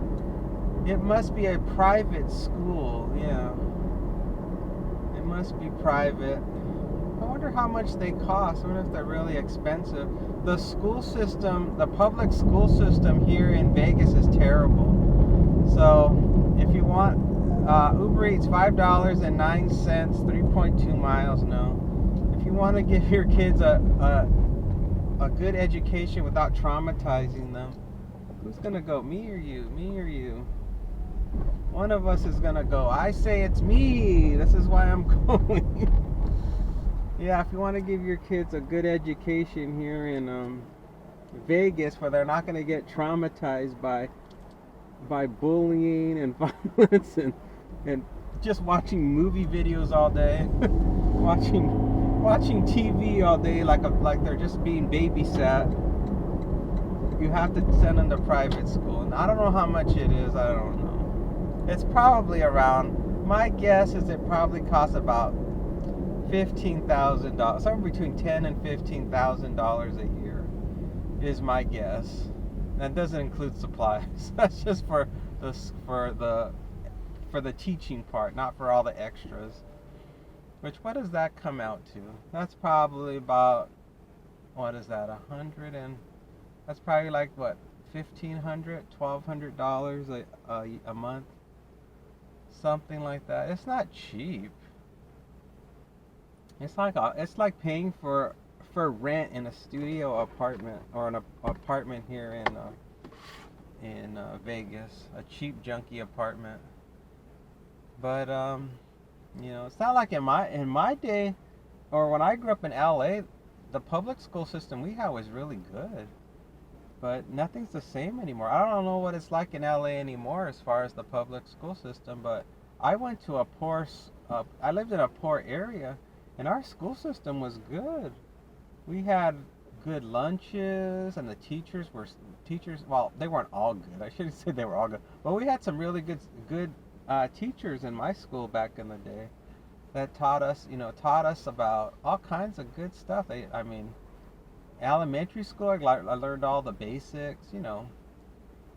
It must be a private school. Yeah, it must be private. I wonder how much they cost. I wonder if they're really expensive. The school system, the public school system here in Vegas is terrible. So if you want Uber Eats, $5.09, 3.2 miles. No. If you want to give your kids a good education without traumatizing them, who's gonna go? Me or you? Me or you? One of us is gonna go. I say it's me. This is why I'm going. Yeah, if you want to give your kids a good education here in Vegas, where they're not gonna get traumatized by bullying and violence and just watching movie videos all day, watching TV all day like they're just being babysat. You have to send them to private school, and I don't know how much it is. I don't know. It's probably around. My guess is it probably costs about $15,000, somewhere between $10,000 and $15,000 a year, is my guess. That doesn't include supplies. That's just for the teaching part, not for all the extras. Which, what does that come out to? That's probably about, what is that, that's probably like what, $1,500, $1,200 a month, something like that. It's not cheap. It's like paying for rent in a studio apartment or an apartment here in Vegas, a cheap junky apartment. But it's not like in my day, or when I grew up in LA, the public school system we had was really good. But nothing's the same anymore. I don't know what it's like in LA anymore as far as the public school system, but I went to I lived in a poor area, and our school system was good. We had good lunches, and the teachers, well, they weren't all good. I shouldn't say they were all good. But we had some really good teachers in my school back in the day that taught us about all kinds of good stuff. Elementary school, I learned all the basics,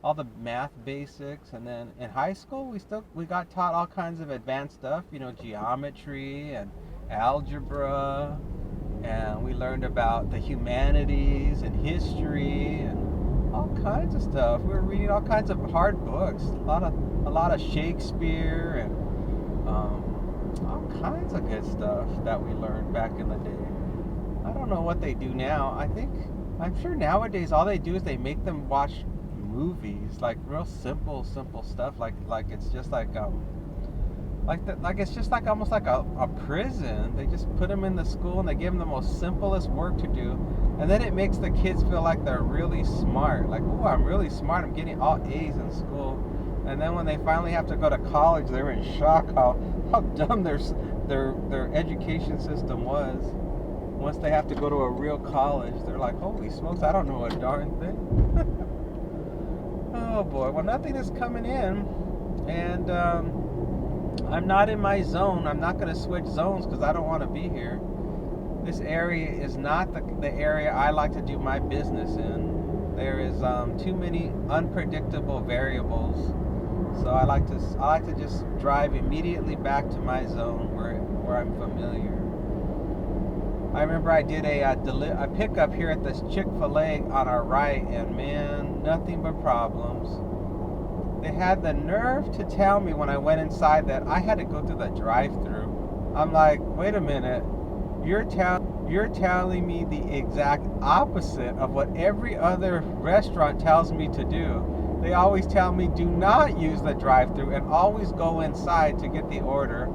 all the math basics, and then in high school we got taught all kinds of advanced stuff, geometry and algebra, and we learned about the humanities and history and all kinds of stuff. We were reading all kinds of hard books, a lot of Shakespeare and all kinds of good stuff that we learned back in the day. I don't know what they do now. I'm sure nowadays all they do is they make them watch movies, like real simple stuff, like it's just like it's just like almost like a prison. They just put them in the school and they give them the most simplest work to do, and then it makes the kids feel like they're really smart. Like, oh, I'm really smart. I'm getting all A's in school. And then when they finally have to go to college, they're in shock how dumb their education system was. Once they have to go to a real college, they're like, holy smokes, I don't know a darn thing. Oh boy, well, nothing is coming in, and I'm not in my zone. I'm not going to switch zones because I don't want to be here. This area is not the area I like to do my business in. There is too many unpredictable variables, so I like to just drive immediately back to my zone where I'm familiar. I remember I did a pickup here at this Chick-fil-A on our right, and man, nothing but problems. They had the nerve to tell me when I went inside that I had to go through the drive-thru. I'm like, wait a minute, you're telling me the exact opposite of what every other restaurant tells me to do. They always tell me do not use the drive-thru and always go inside to get the order.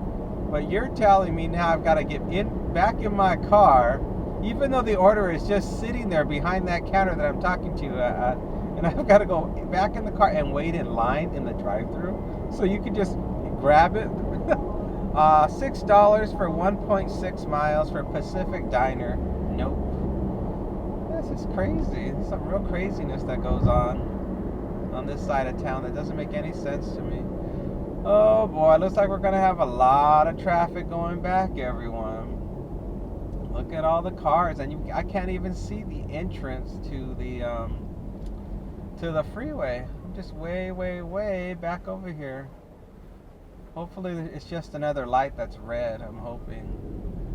But you're telling me now I've got to get back in my car, even though the order is just sitting there behind that counter that I'm talking to you at, and I've got to go back in the car and wait in line in the drive-thru so you can just grab it. $6 for 1.6 miles for Pacific Diner. Nope. This is crazy. Some real craziness that goes on. on this side of town. That doesn't make any sense to me. Oh boy, looks like we're gonna have a lot of traffic going back, everyone. Look at all the cars, and I can't even see the entrance to the freeway. I'm just way back over here. Hopefully it's just another light that's red, I'm hoping.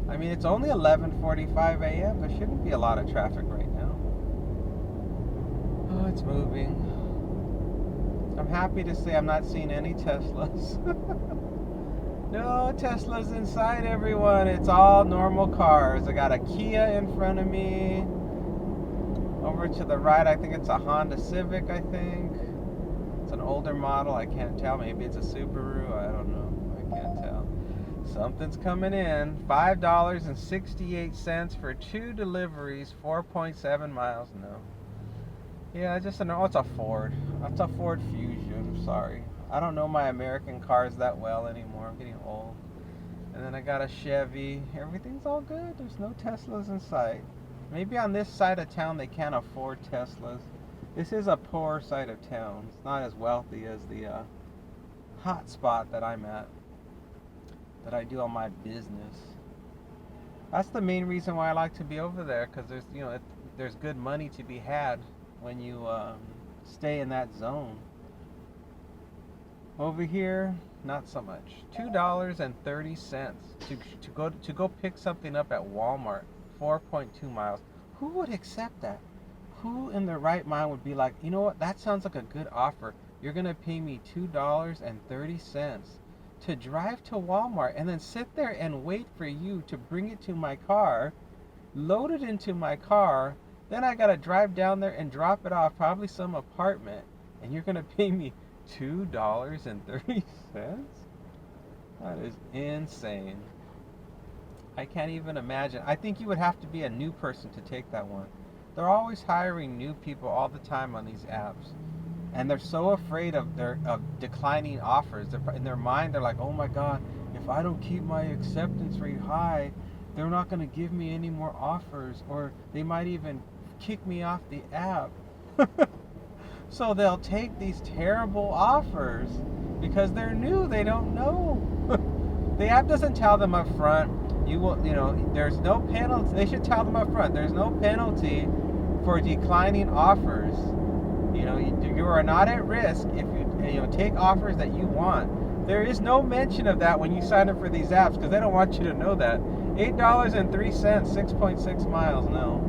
I mean, it's only 11:45 a.m. There shouldn't be a lot of traffic right now. Oh, it's moving. I'm happy to say I'm not seeing any Teslas. No Teslas inside, everyone. It's all normal cars. I got a Kia in front of me. Over to the right, I think it's a Honda Civic, I think. It's an older model. I can't tell. Maybe it's a Subaru. I don't know. I can't tell. Something's coming in. $5.68 for 2 deliveries, 4.7 miles. No. Yeah, it's a Ford. It's a Ford Fusion. Sorry. I don't know my American cars that well anymore. I'm getting old. And then I got a Chevy. Everything's all good. There's no Teslas in sight. Maybe on this side of town they can't afford Teslas. This is a poor side of town. It's not as wealthy as the hot spot that I'm at, that I do all my business. That's the main reason why I like to be over there, because there's good money to be had when you stay in that zone. Over here, not so much. $2.30 to go pick something up at Walmart. 4.2 miles. Who would accept that? Who in their right mind would be like, you know what, that sounds like a good offer. You're going to pay me $2.30 to drive to Walmart and then sit there and wait for you to bring it to my car, load it into my car, then I got to drive down there and drop it off, probably some apartment, and you're going to pay me $2.30? That is insane. I can't even imagine. I think you would have to be a new person to take that one. They're always hiring new people all the time on these apps. And they're so afraid of declining offers. In their mind, they're like, oh my God, if I don't keep my acceptance rate high, they're not going to give me any more offers. Or they might even kick me off the app. So they'll take these terrible offers because they're new. They don't know. The app doesn't tell them up front. There's no penalty. They should tell them up front. There's no penalty for declining offers. You are not at risk if you take offers that you want. There is no mention of that when you sign up for these apps because they don't want you to know that. $8.03, 6.6 miles. No,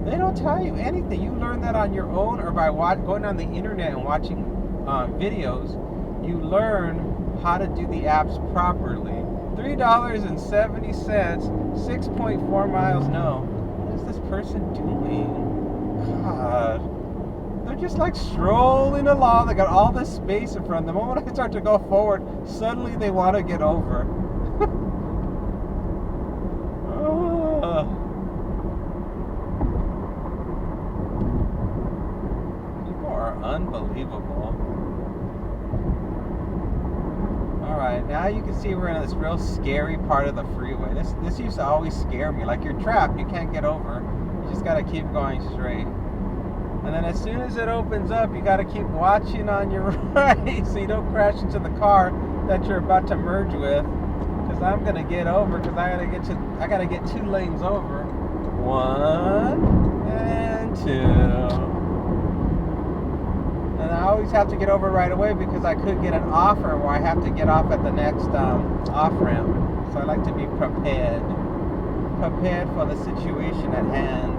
they don't tell you anything. You learn that on your own or by going on the internet and watching videos. You learn how to do the apps properly. $3.70, 6.4 miles. No. What is this person doing? God. They're just like strolling along. They got all this space in front of them. The moment I start to go forward, suddenly they want to get over. People are unbelievable. Alright, now you can see we're in this real scary part of the freeway. This used to always scare me. Like you're trapped, you can't get over. You just gotta keep going straight. And then as soon as it opens up, you gotta keep watching on your right so you don't crash into the car that you're about to merge with. Because I'm gonna get over, because I gotta get 2 lanes over. 1 and 2. And I always have to get over right away because I could get an offer where I have to get off at the next off-ramp. So I like to be prepared for the situation at hand.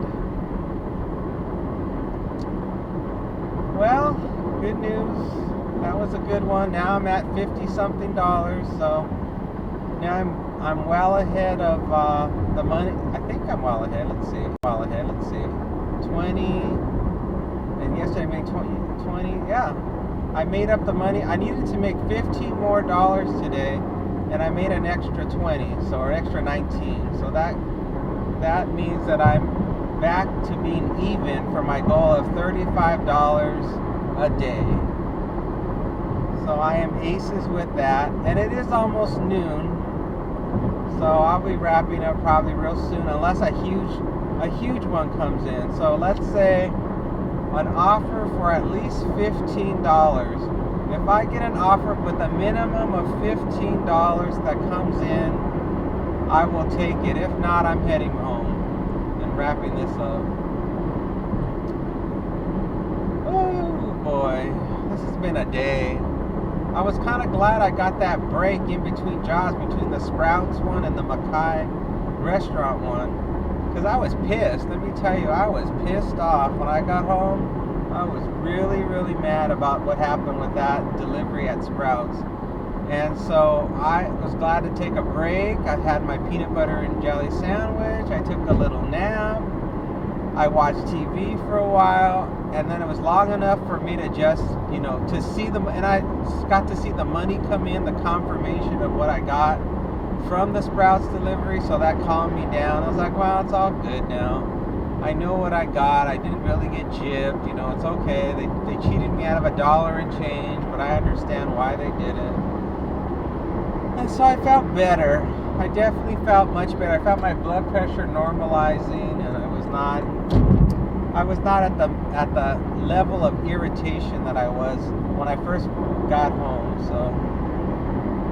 Well, good news. That was a good one. Now I'm at $50-something, so now I'm well ahead of the money. I think I'm well ahead. Let's see. 20. And yesterday I made 20. Yeah, I made up the money. I needed to make $15 more today, and I made an extra 20, or extra 19. So that means that I'm back to being even for my goal of $35 a day. So I am aces with that, and it is almost noon. So I'll be wrapping up probably real soon, unless a huge one comes in. So let's say an offer for at least $15. If I get an offer with a minimum of $15 that comes in, I will take it. If not, I'm heading home and wrapping this up. Oh boy, this has been a day. I was kind of glad I got that break in between jobs, between the Sprouts one and the Mackay restaurant one, because I was pissed. Let me tell you, I was pissed off when I got home. I was really, really mad about what happened with that delivery at Sprouts. And so I was glad to take a break. I had my peanut butter and jelly sandwich. I took a little nap. I watched TV for a while. And then it was long enough for me to just, to see them. And I got to see the money come in, the confirmation of what I got from the Sprouts delivery. So that calmed me down. I was like, well, it's all good now. I know what I got. I didn't really get gypped. It's okay. They cheated me out of $1 and change, but I understand why they did it. And so I felt better. I definitely felt much better. I felt my blood pressure normalizing, and I was not at the level of irritation that I was when I first got home. So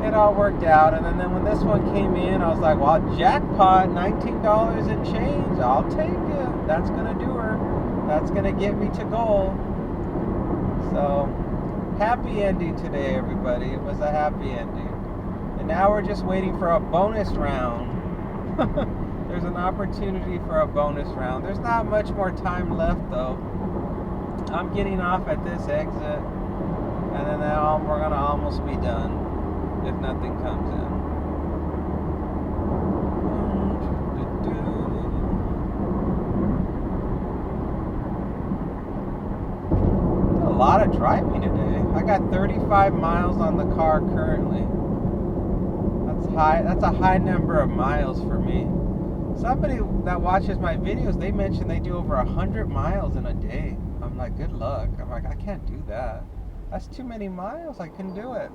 it all worked out. And then when this one came in, I was like, well, jackpot, $19 and change. I'll take it. That's gonna do her. That's gonna get me to goal. So happy ending today, everybody. It was a happy ending. And now we're just waiting for a bonus round. There's an opportunity for a bonus round. There's not much more time left though. I'm getting off at this exit, and then we're gonna almost be done if nothing comes in. A lot of driving today. I got 35 miles on the car currently. That's a high number of miles for me. Somebody that watches my videos, they mentioned they do over 100 miles in a day. I'm like, good luck. I'm like, I can't do that. That's too many miles. I couldn't do it.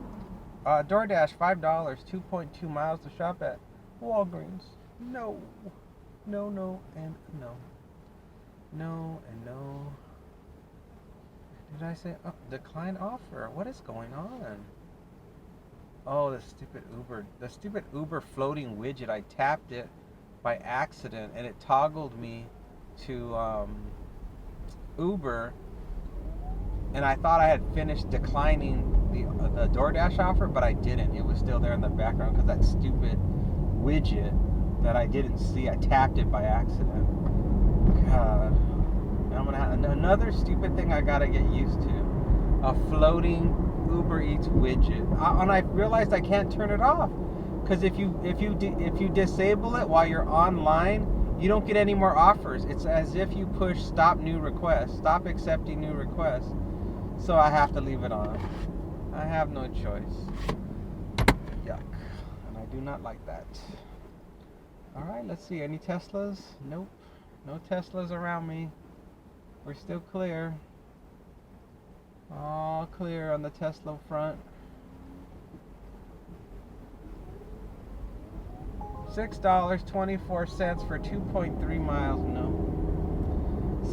DoorDash, $5, 2.2 miles to shop at Walgreens. No, and no. No and no. Did I say decline offer? What is going on? Oh, the stupid Uber floating widget. I tapped it by accident and it toggled me to Uber, and I thought I had finished declining the DoorDash offer, but I didn't. It was still there in the background because that stupid widget that I didn't see, I tapped it by accident. God. I'm gonna have another stupid thing I gotta get used to. A floating Uber Eats widget. And I realized I can't turn it off. Because if you disable it while you're online, you don't get any more offers. It's as if you push stop new requests, stop accepting new requests. So I have to leave it on. I have no choice. Yuck. And I do not like that. Alright, let's see. Any Teslas? Nope. No Teslas around me. We're still clear. All clear on the Tesla front. $6.24 for 2.3 miles. No.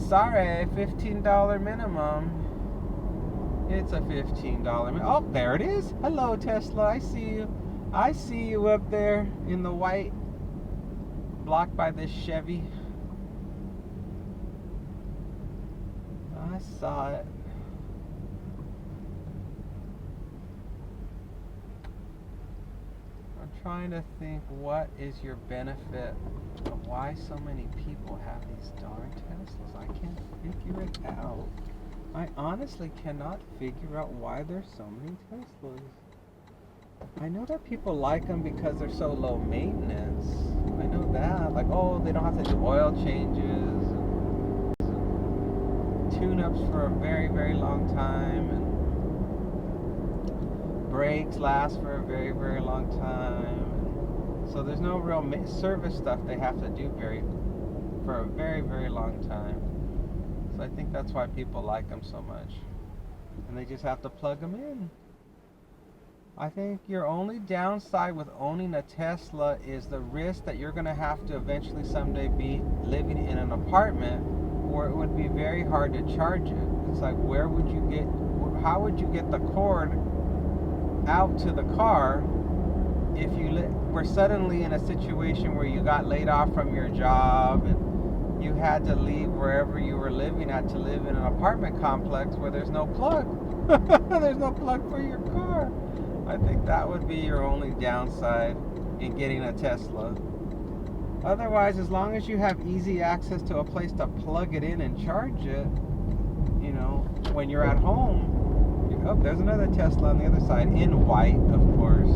Sorry, $15 minimum. It's a $15 minimum. Oh, there it is. Hello, Tesla. I see you. I see you up there in the white, blocked by this Chevy. I saw it. I'm trying to think, what is your benefit of why so many people have these darn Teslas? I can't figure it out. I honestly cannot figure out why there's so many Teslas. I know that people like them because they're so low maintenance. I know that. Like, oh, they don't have to do oil changes, tune-ups for a very, very long time, and brakes last for a very, very long time. So there's no real service stuff they have to do for a very, very long time. So I think that's why people like them so much. And they just have to plug them in. I think your only downside with owning a Tesla is the risk that you're going to have to eventually someday be living in an apartment where it would be very hard to charge it. It's like, how would you get the cord out to the car if you were suddenly in a situation where you got laid off from your job and you had to leave wherever you were living at to live in an apartment complex where there's no plug. There's no plug for your car. I think that would be your only downside in getting a Tesla. Otherwise, as long as you have easy access to a place to plug it in and charge it, you know, when you're at home. Oh, there's another Tesla on the other side, in white, of course.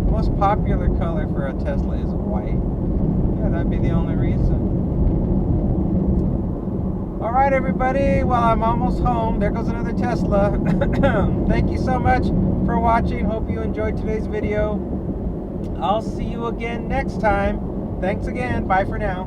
Most popular color for a Tesla is white. Yeah, that'd be the only reason. All right, everybody. Well, I'm almost home. There goes another Tesla. Thank you so much for watching. Hope you enjoyed today's video. I'll see you again next time. Thanks again. Bye for now.